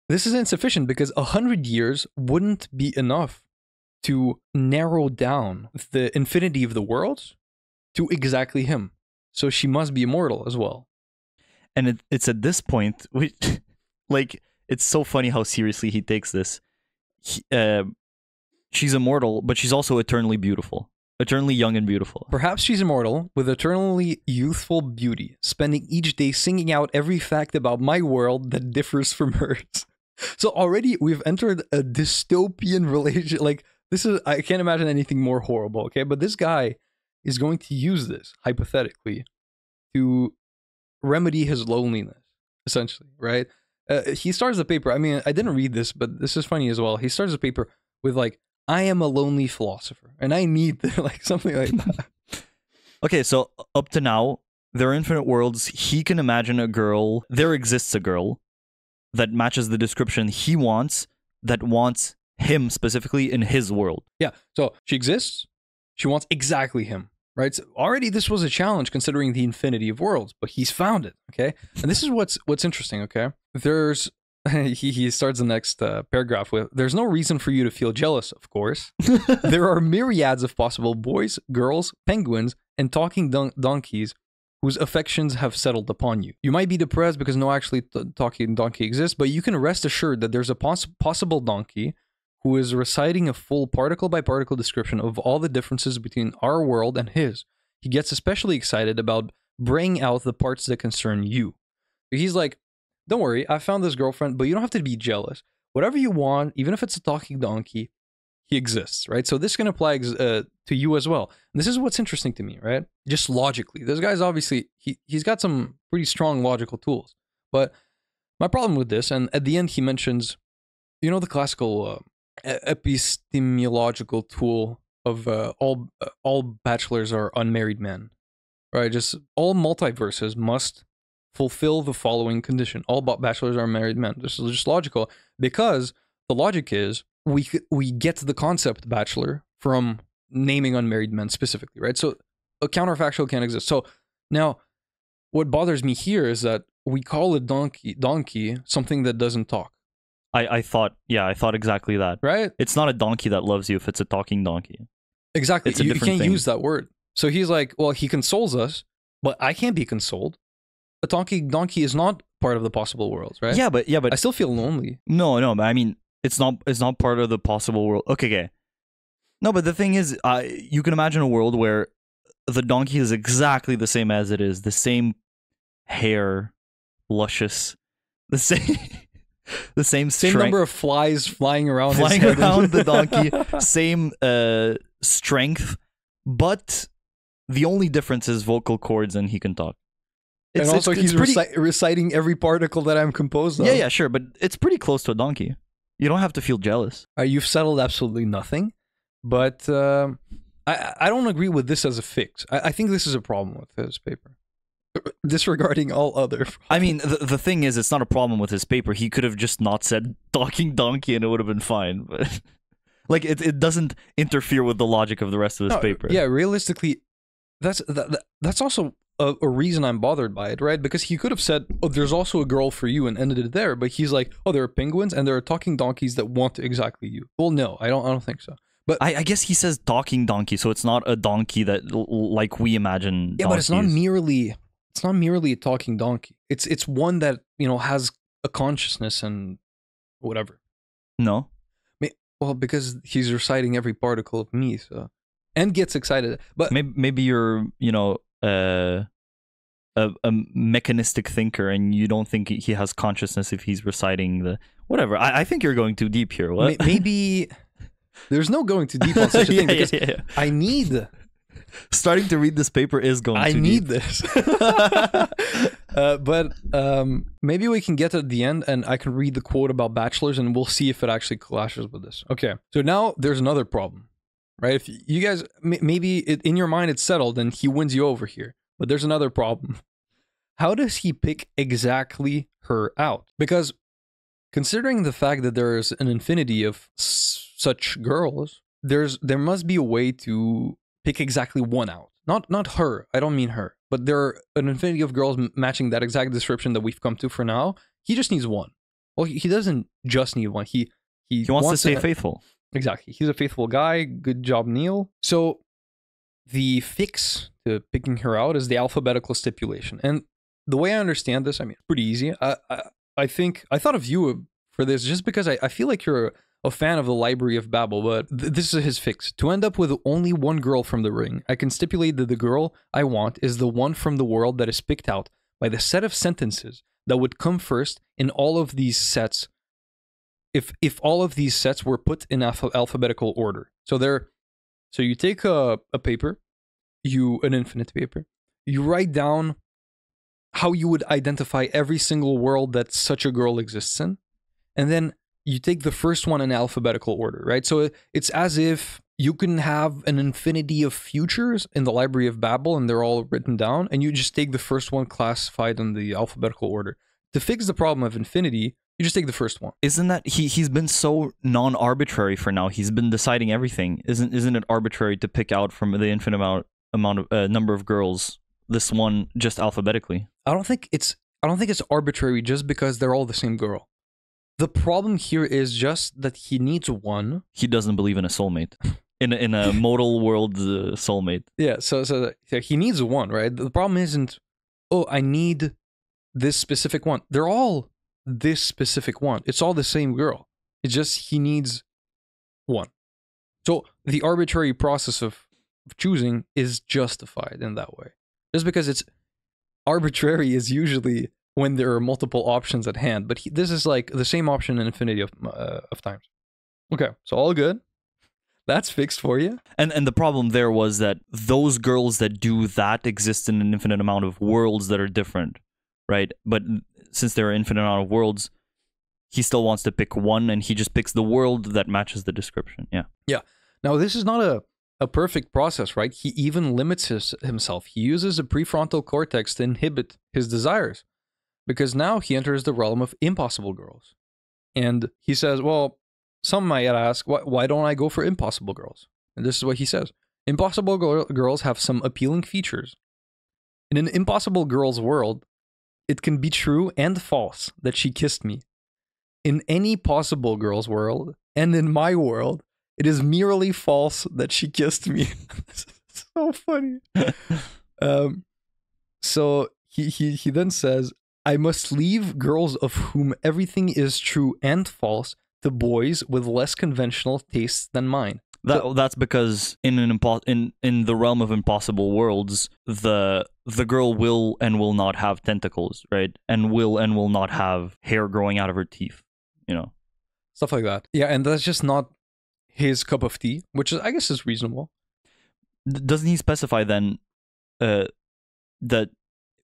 this is insufficient because 100 years wouldn't be enough to narrow down the infinity of the worlds to exactly him. So she must be immortal as well. And it's at this point, like, it's so funny how seriously he takes this. She's immortal, but she's also eternally beautiful. Eternally young and beautiful. Perhaps she's immortal with eternally youthful beauty, spending each day singing out every fact about my world that differs from hers. So already we've entered a dystopian relationship. Like, I can't imagine anything more horrible, okay? But this guy is going to use this, hypothetically, to remedy his loneliness, essentially, right? He starts the paper. I mean, I didn't read this, but this is funny as well. He starts the paper with, like, I am a lonely philosopher, and I need like something like that. Okay, so up to now, there are infinite worlds. He can imagine a girl. There exists a girl that matches the description he wants, that wants him specifically in his world. Yeah, so she exists. She wants exactly him, right? So already this was a challenge considering the infinity of worlds, but he's found it, okay? And this is what's interesting, okay? There's he starts the next paragraph with, there's no reason for you to feel jealous, of course. There are myriads of possible boys, girls, penguins, and talking donkeys whose affections have settled upon you. You might be depressed because no actually talking donkey exists, but you can rest assured that there's a possible donkey who is reciting a full particle-by-particle description of all the differences between our world and his. He gets especially excited about bringing out the parts that concern you. He's like, don't worry, I found this girlfriend, but you don't have to be jealous. Whatever you want, even if it's a talking donkey, he exists, right? So this can apply to you as well. And this is what's interesting to me, right? Just logically. This guy's obviously, he's got some pretty strong logical tools. But my problem with this, and at the end he mentions, you know, the classical epistemological tool of all bachelors are unmarried men, right? Just all multiverses must fulfill the following condition. All bachelors are married men. This is just logical because the logic is we get the concept bachelor from naming unmarried men specifically, right? So a counterfactual can't exist. So now what bothers me here is that we call a donkey something that doesn't talk. I thought exactly that. Right? It's not a donkey that loves you if it's a talking donkey. Exactly. It's a you different can't thing. use that word. So he's like, well, he consoles us, but I can't be consoled. A talking donkey is not part of the possible worlds, right? Yeah, but I still feel lonely. No, but I mean, it's not part of the possible world. Okay. No, but the thing is, you can imagine a world where the donkey is exactly the same as it is, the same hair, luscious, the same Same strength, number of flies flying around the donkey, same strength, but the only difference is vocal cords and he can talk. And also he's reciting every particle that I'm composed of. Yeah, sure, but it's pretty close to a donkey. You don't have to feel jealous. You've settled absolutely nothing, but I don't agree with this as a fix. I think this is a problem with his paper. Disregarding all other problems. I mean, the thing is, it's not a problem with his paper. He could have just not said talking donkey and it would have been fine. But like, it doesn't interfere with the logic of the rest of his paper. Yeah, realistically, that's also a reason I'm bothered by it, right? Because he could have said, oh, there's also a girl for you and ended it there. But he's like, oh, there are penguins and there are talking donkeys that want exactly you. Well, no, I don't think so. But I guess he says talking donkey, so it's not a donkey that like we imagine. Yeah, but it's not merely a talking donkey. It's one that, you know, has a consciousness and whatever. No. Well, because he's reciting every particle of me, so, and gets excited. But maybe you're, you know, a mechanistic thinker and you don't think he has consciousness if he's reciting the whatever. I think you're going too deep here. What? Maybe there's no going too deep on such a thing because I need. Starting to read this paper is going too deep. I need this. But maybe we can get to the end and I can read the quote about bachelors and we'll see if it actually clashes with this. Okay, so now there's another problem. right? If you guys, maybe in your mind it's settled and he wins you over here. But there's another problem. How does he pick exactly her out? Because considering the fact that there is an infinity of such girls, there must be a way to pick exactly one out. Not her. I don't mean her. But there are an infinity of girls matching that exact description that we've come to for now. He just needs one. Well, he doesn't just need one. He wants to stay faithful. Exactly. He's a faithful guy. Good job, Neil. So the fix to picking her out is the alphabetical stipulation. And the way I understand this, I mean, it's pretty easy. I think I thought of you for this just because I feel like you're a fan of the Library of Babel, but this is his fix. To end up with only one girl from the ring, I can stipulate that the girl I want is the one from the world that is picked out by the set of sentences that would come first in all of these sets if all of these sets were put in alphabetical order. So you take a paper, an infinite paper, you write down how you would identify every single world that such a girl exists in, and then you take the first one in alphabetical order, right? So it's as if you can have an infinity of futures in the Library of Babel and they're all written down, and you just take the first one classified in the alphabetical order. To fix the problem of infinity, you just take the first one. Isn't that he's been so non-arbitrary for now? He's been deciding everything. Isn't it arbitrary to pick out from the infinite amount of number of girls this one just alphabetically? I don't think it's arbitrary just because they're all the same girl. The problem here is just that he needs one. He doesn't believe in a soulmate. In a modal world soulmate. Yeah, so he needs one, right? The problem isn't, oh, I need this specific one. They're all this specific one. It's all the same girl. It's just he needs one. So the arbitrary process of choosing is justified in that way. Just because it's arbitrary is usually when there are multiple options at hand, but this is like the same option in infinity of times. Okay, so all good. That's fixed for you. And the problem there was that those girls that do that exist in an infinite amount of worlds that are different, right? But since there are infinite amount of worlds, he still wants to pick one, and he just picks the world that matches the description. Yeah. Yeah. Now, this is not a perfect process, right? He even limits himself. He uses the prefrontal cortex to inhibit his desires, because now he enters the realm of impossible girls. And he says, well, some might ask, why don't I go for impossible girls? And this is what he says. Impossible girls have some appealing features. In an impossible girl's world, it can be true and false that she kissed me. In any possible girl's world, and in my world, it is merely false that she kissed me. So funny. So he then says, I must leave girls of whom everything is true and false to boys with less conventional tastes than mine. That's because in the realm of impossible worlds, the girl will and will not have tentacles, right? And will not have hair growing out of her teeth, you know, stuff like that. Yeah, and that's just not his cup of tea, which I guess is reasonable. Doesn't he specify then that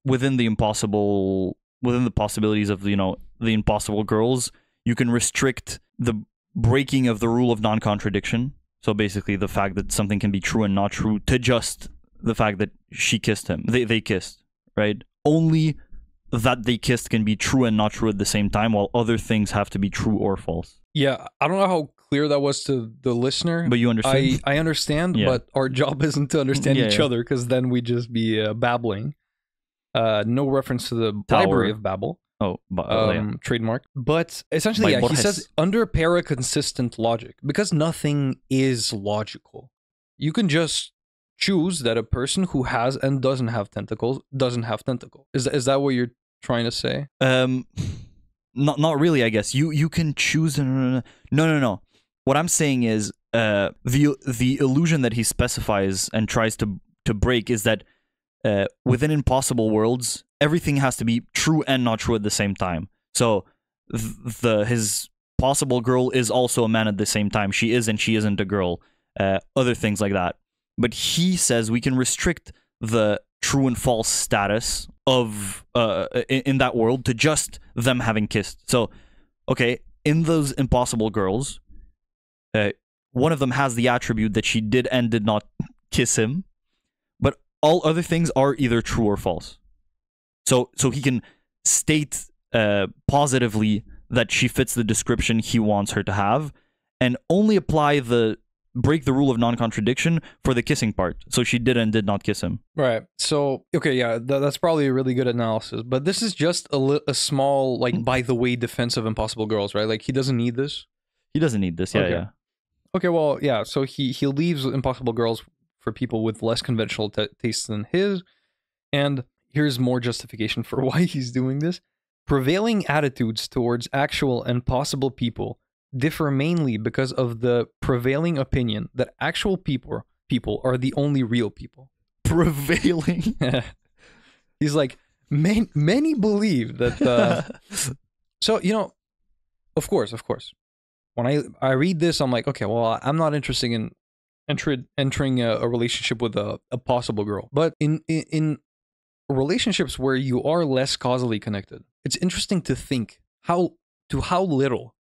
within the possibilities of the impossible girls, you can restrict the breaking of the rule of non-contradiction? So basically the fact that something can be true and not true to just the fact that she kissed him. They kissed, right? Only that they kissed can be true and not true at the same time, while other things have to be true or false. Yeah, I don't know how clear that was to the listener. But you understand? I understand, yeah. But our job isn't to understand each other, because then we'd just be babbling. No reference to the Library of Babel. Oh, trademark. But essentially, he says under paraconsistent logic, because nothing is logical. You can just choose that a person who has and doesn't have tentacles doesn't have tentacles. Is that what you're trying to say? Not really. I guess you can choose. No. What I'm saying is the illusion that he specifies and tries to break is that within impossible worlds, everything has to be true and not true at the same time. So his possible girl is also a man at the same time. She is and she isn't a girl. Other things like that. But he says we can restrict the true and false status of in that world to just them having kissed. So, okay, in those impossible girls, one of them has the attribute that she did and did not kiss him, but all other things are either true or false. So he can state positively that she fits the description he wants her to have, and only break the rule of non-contradiction for the kissing part. So she did and did not kiss him. Right. So, okay, yeah, that's probably a really good analysis. But this is just a small, like, by the way, defense of Impossible Girls, right? Like, he doesn't need this. He doesn't need this, yeah. Okay, well, yeah, so he leaves Impossible Girls for people with less conventional tastes than his. And here's more justification for why he's doing this. Prevailing attitudes towards actual and possible people differ mainly because of the prevailing opinion that actual people are the only real people. Prevailing? He's like, many believe that... So, you know, of course. When I read this, I'm like, okay, well, I'm not interested in entering a relationship with a possible girl. But in relationships where you are less causally connected, it's interesting to think how little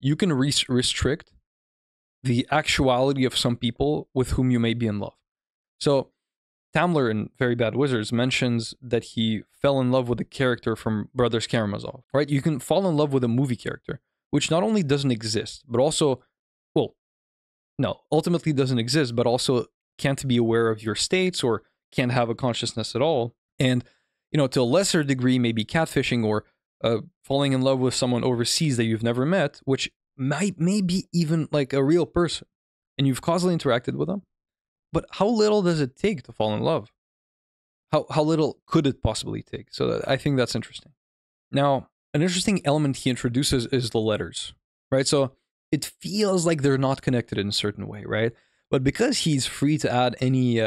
you can restrict the actuality of some people with whom you may be in love. So Tamler in Very Bad Wizards mentions that he fell in love with a character from Brothers Karamazov, right? You can fall in love with a movie character, which not only doesn't exist, but also, ultimately doesn't exist, but also can't be aware of your states or can't have a consciousness at all. And, you know, to a lesser degree, maybe catfishing or falling in love with someone overseas that you've never met, which may be even like a real person, and you've causally interacted with them. But how little does it take to fall in love? How little could it possibly take? So I think that's interesting. Now, an interesting element he introduces is the letters, right? So it feels like they're not connected in a certain way, right? But because he's free to add any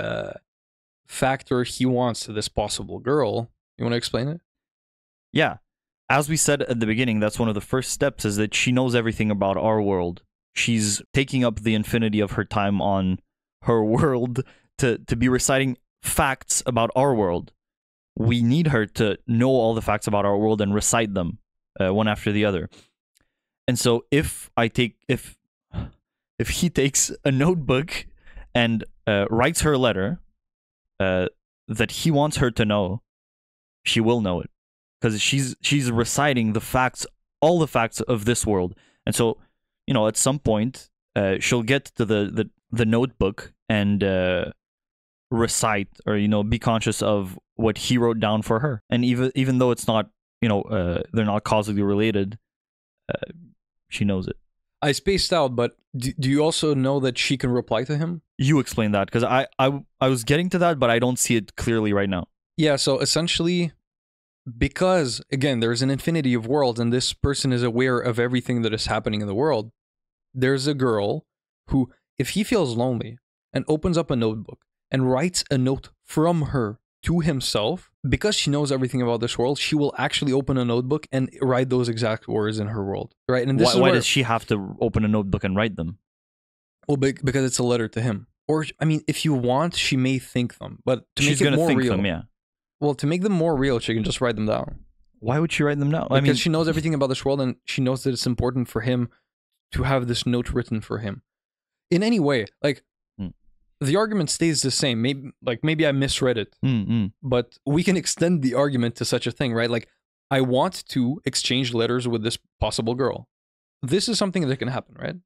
factor he wants to this possible girl, you want to explain it? Yeah. As we said at the beginning, that's one of the first steps, is that she knows everything about our world. She's taking up the infinity of her time on her world to be reciting facts about our world. We need her to know all the facts about our world and recite them one after the other. And so if he takes a notebook and writes her a letter that he wants her to know, she will know it, because she's reciting the facts, all the facts of this world. And so, you know, at some point she'll get to the notebook and recite, or, you know, be conscious of what he wrote down for her. And even though it's not, you know, they're not causally related, she knows it. I spaced out, but do you also know that she can reply to him? You explain that, because I was getting to that, but I don't see it clearly right now. Yeah, so essentially, because, again, there's an infinity of worlds, and this person is aware of everything that is happening in the world, there's a girl who, if he feels lonely and opens up a notebook and writes a note from her to himself, because she knows everything about this world, she will actually open a notebook and write those exact words in her world, right? And this why does she have to open a notebook and write them? Well, because it's a letter to him. Or, I mean, if you want, she may think them, but to She's make it more think real, them, yeah. Well, to make them more real, she can just write them down. Why would she write them down? Because she knows everything about this world, and she knows that it's important for him to have this note written for him. In any way, like, the argument stays the same. Maybe I misread it, but we can extend the argument to such a thing, right? Like, I want to exchange letters with this possible girl. This is something that can happen, right?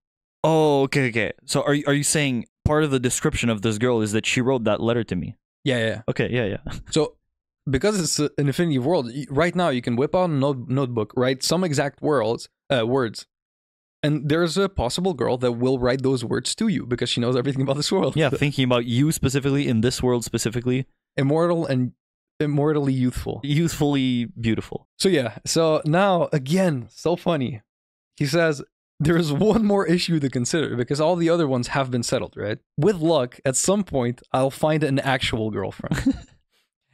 Oh, okay. So are you saying part of the description of this girl is that she wrote that letter to me? Yeah. Okay, yeah. So, because it's an infinity world, right now you can whip out a notebook, write some exact words, and there's a possible girl that will write those words to you because she knows everything about this world. Yeah, thinking about you specifically, in this world specifically. Immortal and immortally youthful. Youthfully beautiful. So now, again, so funny. He says, there's one more issue to consider because all the other ones have been settled, right? With luck, at some point, I'll find an actual girlfriend.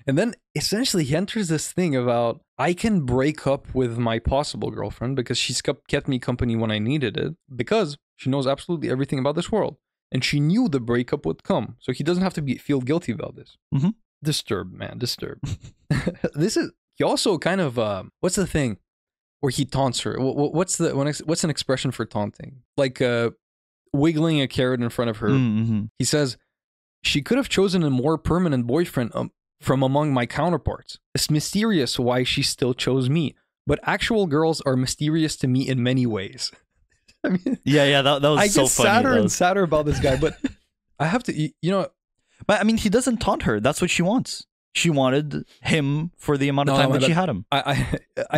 And then essentially he enters this thing about, I can break up with my possible girlfriend because she's kept me company when I needed it, because she knows absolutely everything about this world. And she knew the breakup would come. So he doesn't have to feel guilty about this. Mm-hmm. Disturbed, man. Disturbed. He also kind of, what's the thing where he taunts her? What's an expression for taunting? Like, wiggling a carrot in front of her. Mm-hmm. He says, she could have chosen a more permanent boyfriend from among my counterparts. It's mysterious why she still chose me, but actual girls are mysterious to me in many ways. I mean, yeah, that was I so get funny. sadder and sadder about this guy, but I have to, But I mean, he doesn't taunt her. That's what she wants. She wanted him for the amount of time that she had him. I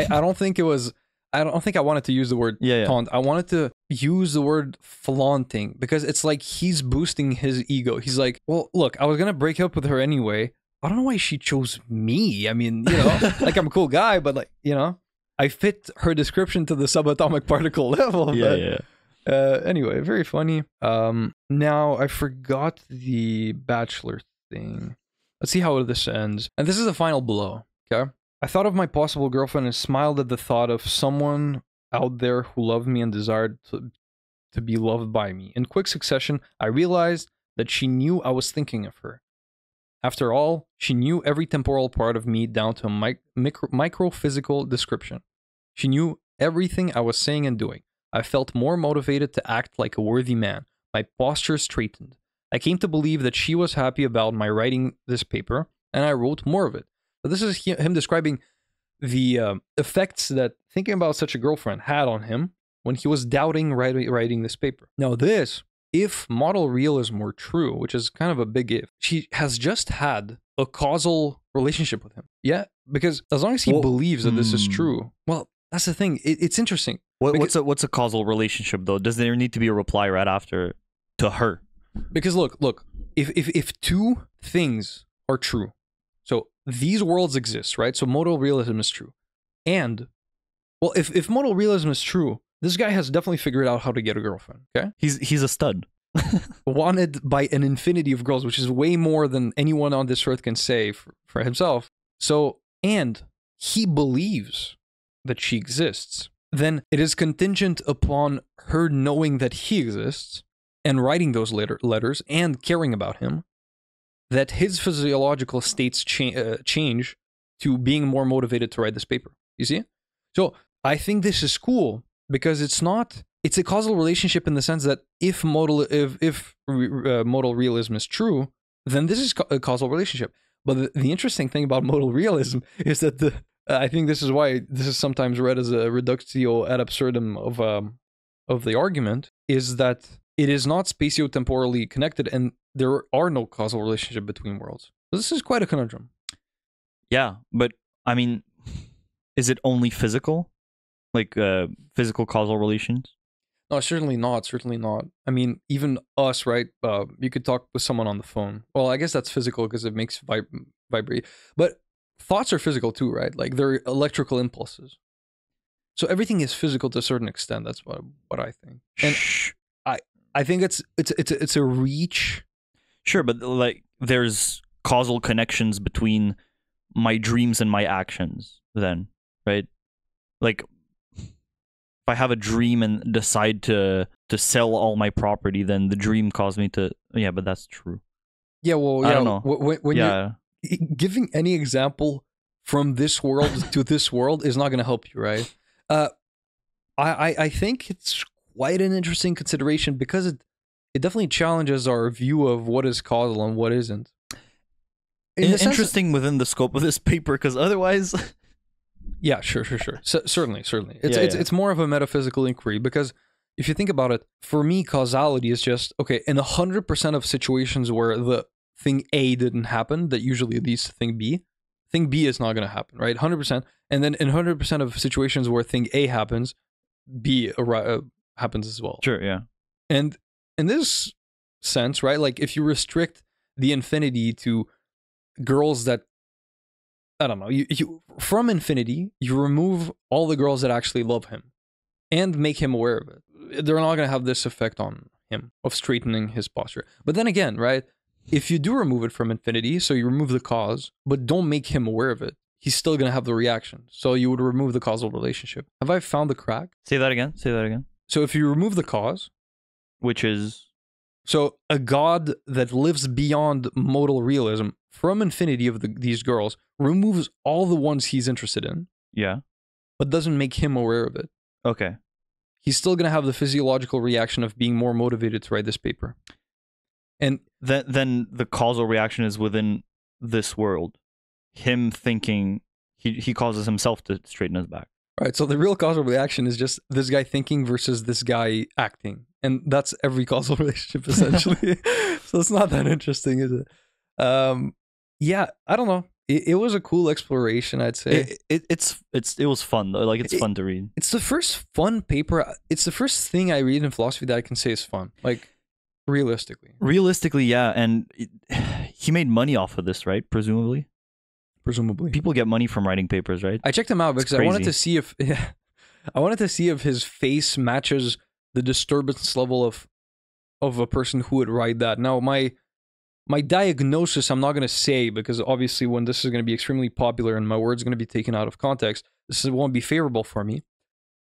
don't think it was. I don't think I wanted to use the word taunt. I wanted to use the word flaunting because it's like he's boosting his ego. He's like, well, look, I was gonna break up with her anyway. I don't know why she chose me. I mean, like I'm a cool guy, but like, I fit her description to the subatomic particle level. Yeah. Anyway, very funny. Now I forgot the bachelor thing. Let's see how this ends. And this is the final blow. Okay. I thought of my possible girlfriend and smiled at the thought of someone out there who loved me and desired to be loved by me. In quick succession, I realized that she knew I was thinking of her. After all, she knew every temporal part of me down to a micro-physical description. She knew everything I was saying and doing. I felt more motivated to act like a worthy man. My posture straightened. I came to believe that she was happy about my writing this paper, and I wrote more of it. So this is him describing the effects that thinking about such a girlfriend had on him when he was doubting writing this paper. Now this, if modal realism were true, which is kind of a big if, she has just had a causal relationship with him. Yeah, because as long as he believes that this is true, well, that's the thing. It's interesting. What's a causal relationship though? Does there need to be a reply right after to her? Because look, if two things are true, so these worlds exist, right? So modal realism is true. And, well, if modal realism is true, this guy has definitely figured out how to get a girlfriend, okay? He's a stud. Wanted by an infinity of girls, which is way more than anyone on this earth can say for himself. So, and he believes that she exists. Then it is contingent upon her knowing that he exists and writing those letters and caring about him, that his physiological states change to being more motivated to write this paper. You see? So I think this is cool because it's a causal relationship in the sense that if modal realism is true, then this is a causal relationship. But the interesting thing about modal realism is that I think this is why this is sometimes read as a reductio ad absurdum of the argument, is that it is not spatio-temporally connected and there are no causal relationship between worlds. So this is quite a conundrum. Yeah, but I mean, is it only physical? Like physical causal relations? No, certainly not. Certainly not. I mean, even us, right? You could talk with someone on the phone. Well, I guess that's physical because it makes vibrate. But thoughts are physical too, right? Like they're electrical impulses. So everything is physical to a certain extent. That's what I think. And I think it's a reach. Sure, but like there's causal connections between my dreams and my actions then, right? Like if I have a dream and decide to sell all my property, then the dream caused me to but that's true. Yeah, well, yeah, I don't know. When you're giving any example from this world to this world is not going to help you, right? I think it's quite an interesting consideration because it definitely challenges our view of what is causal and what isn't. Interesting within the scope of this paper, because otherwise... Yeah, sure. Certainly. It's more of a metaphysical inquiry, because if you think about it, for me, causality is just, okay, in 100% of situations where the thing A didn't happen, that usually leads to thing B is not going to happen, right? 100%. And then in 100% of situations where thing A happens, B happens as well. Sure, yeah. And in this sense, right, like if you restrict the infinity to girls that, I don't know, you from infinity, you remove all the girls that actually love him and make him aware of it. They're not going to have this effect on him of straightening his posture. But then again, right, if you do remove it from infinity, so you remove the cause, but don't make him aware of it, he's still going to have the reaction. So you would remove the causal relationship. Have I found the crack? Say that again. So if you remove the cause, which is... So a god that lives beyond modal realism from infinity of these girls removes all the ones he's interested in. Yeah. But doesn't make him aware of it. Okay. he's still going to have the physiological reaction of being more motivated to write this paper. And then the causal reaction is within this world. Him thinking, he causes himself to straighten his back. right, so the real causal reaction is just this guy thinking versus this guy acting. And that's every causal relationship, essentially. So it's not that interesting, is it? Yeah, I don't know. It was a cool exploration, I'd say. It was fun though. Like, it's fun to read. It's the first fun paper. It's the first thing I read in philosophy that I can say is fun. Like, realistically, yeah. And he made money off of this, right? Presumably. People get money from writing papers, right? I checked him out because I wanted to see if his face matches the disturbance level of a person who would write that. Now, my diagnosis, I'm not going to say, because obviously when this is going to be extremely popular and my word's going to be taken out of context, won't be favorable for me.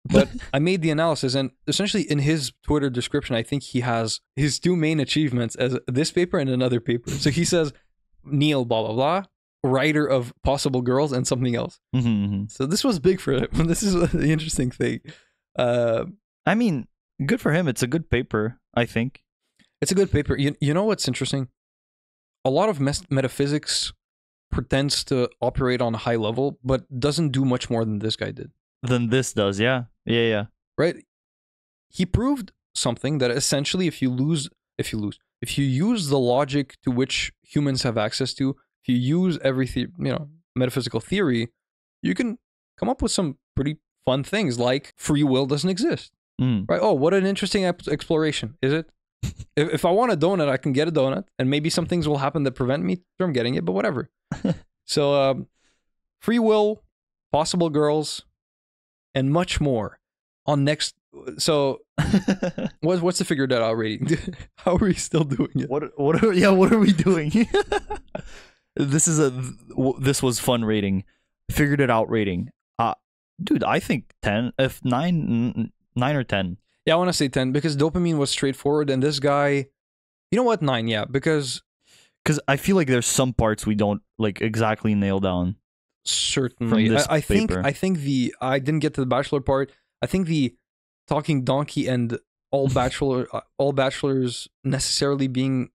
But I made the analysis, and essentially in his Twitter description, I think he has his two main achievements as this paper and another paper. So he says, Neil, blah, blah, blah, writer of Possible Girls and something else. So this was big for him. This is the interesting thing. I mean, good for him. It's a good paper, I think. It's a good paper. You know what's interesting? A lot of metaphysics pretends to operate on a high level, but doesn't do much more than this guy did. Than this does, yeah. Right? He proved something that essentially if you use the logic to which humans have access to, if you use metaphysical theory, you can come up with some pretty fun things like free will doesn't exist. Right? Oh, what an interesting exploration, is it? If I want a donut, I can get a donut, and maybe some things will happen that prevent me from getting it, but whatever. So, free will, Possible Girls, and much more on next. So, what's the figured out rating? How are we still doing it? What are we doing? This was fun rating, figured it out rating. Dude, I think 10, if 9 or 10. Yeah, I want to say 10 because Dopamine was straightforward, and this guy, you know what, 9, yeah, because I feel like there's some parts we don't like exactly nail down. Certainly, I think I didn't get to the bachelor part. I think the talking donkey and all bachelors necessarily being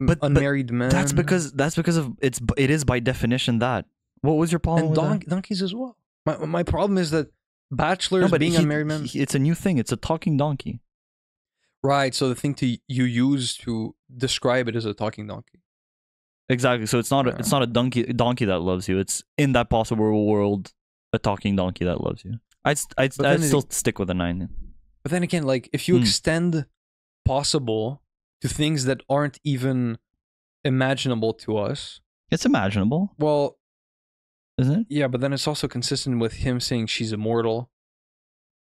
unmarried men. That's because of it is by definition that. What was your problem? And donkeys as well. My problem is that bachelors being unmarried men. It's a new thing. It's a talking donkey. Right. So the thing you use to describe it is a talking donkey. Exactly. So it's not a donkey that loves you. It's in that possible world a talking donkey that loves you. I'd still stick with a 9. But then again, like if you extend possible to things that aren't even imaginable to us, it's imaginable. Well, isn't it? Yeah, but then it's also consistent with him saying she's immortal,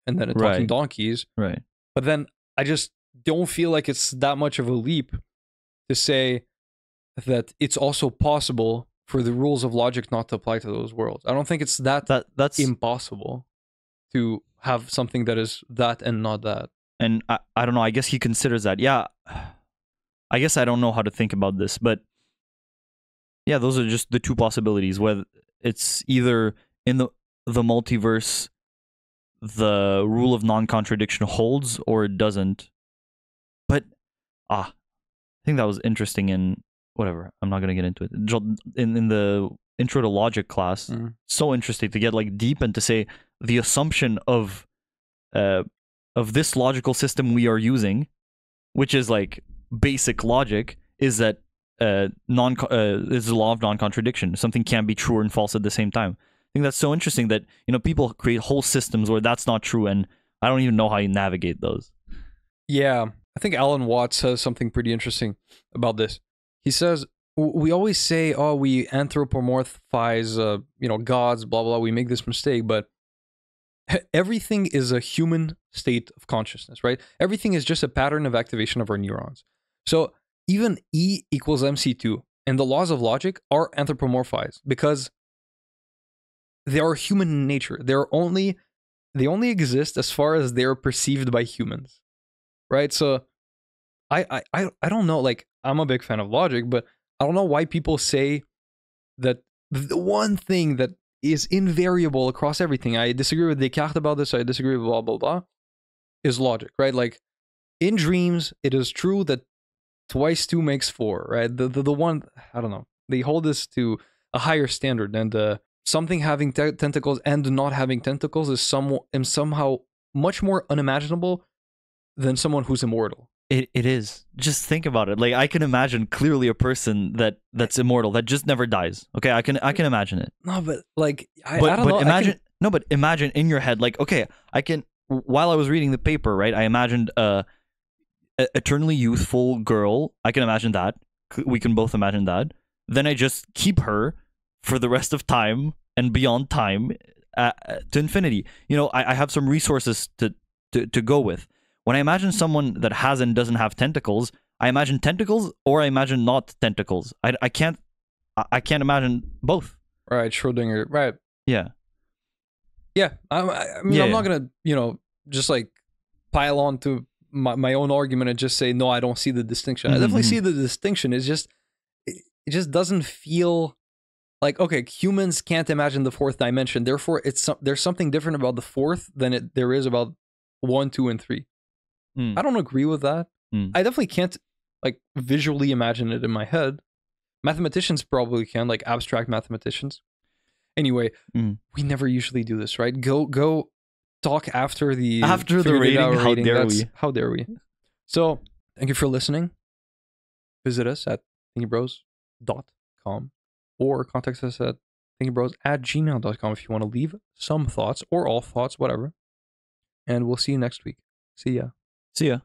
and then talking donkeys. Right. But then I just don't feel like it's that much of a leap to say that it's also possible for the rules of logic not to apply to those worlds. I don't think it's that's impossible to have something that is that and not that. And I don't know. I guess he considers that. Yeah. I guess I don't know how to think about this, but yeah, those are just the two possibilities. Whether it's either in the multiverse, the rule of non-contradiction holds or it doesn't. But I think that was interesting in whatever. I'm not gonna get into it. In the intro to logic class, so interesting to get like deep and to say the assumption of this logical system we are using, which is like basic logic, is that is the law of non-contradiction. Something can't be true and false at the same time. I think that's so interesting that people create whole systems where that's not true, and I don't even know how you navigate those. Yeah, I think Alan Watts says something pretty interesting about this. He says we always say, "Oh, we anthropomorphize, gods, blah blah." We make this mistake, but everything is a human state of consciousness, right? Everything is just a pattern of activation of our neurons. So even E equals MC2 and the laws of logic are anthropomorphized because they are human in nature. They only exist as far as they are perceived by humans, right? So I don't know. Like, I'm a big fan of logic, but I don't know why people say that the one thing that is invariable across everything. I disagree with Descartes about this. I disagree with blah blah blah. is logic, right? Like in dreams, it is true that twice 2 makes 4, right? The one, I don't know, they hold this to a higher standard, and something having tentacles and not having tentacles is somehow much more unimaginable than someone who's immortal. It is. Just think about it. Like I can imagine clearly a person that's immortal that just never dies. Okay, I can imagine it. No, but like I But don't know. imagine no, but imagine in your head, like, okay, I can. While I was reading the paper, right, I imagined a eternally youthful girl. I can imagine that. We can both imagine that. Then I just keep her for the rest of time and beyond time to infinity. You know, I have some resources to go with. When I imagine someone that has and doesn't have tentacles, I imagine tentacles or I imagine not tentacles. I can't imagine both. Right, Schrodinger. Right. Yeah. Yeah. I mean, Yeah, I'm yeah. not gonna, just like pile on to my own argument and just say no, I don't see the distinction. I definitely see the distinction. It's just it just doesn't feel like, okay, humans can't imagine the fourth dimension. Therefore, there's something different about the fourth than there is about 1, 2, and 3. I don't agree with that. I definitely can't like visually imagine it in my head. Mathematicians probably can, like abstract mathematicians. Anyway, we never usually do this, right? Go talk after the rating. How dare we? How dare we? So thank you for listening. Visit us at thinkybros.com or contact us at thinkybros@gmail.com if you want to leave some thoughts or all thoughts, whatever. And we'll see you next week. See ya. See ya.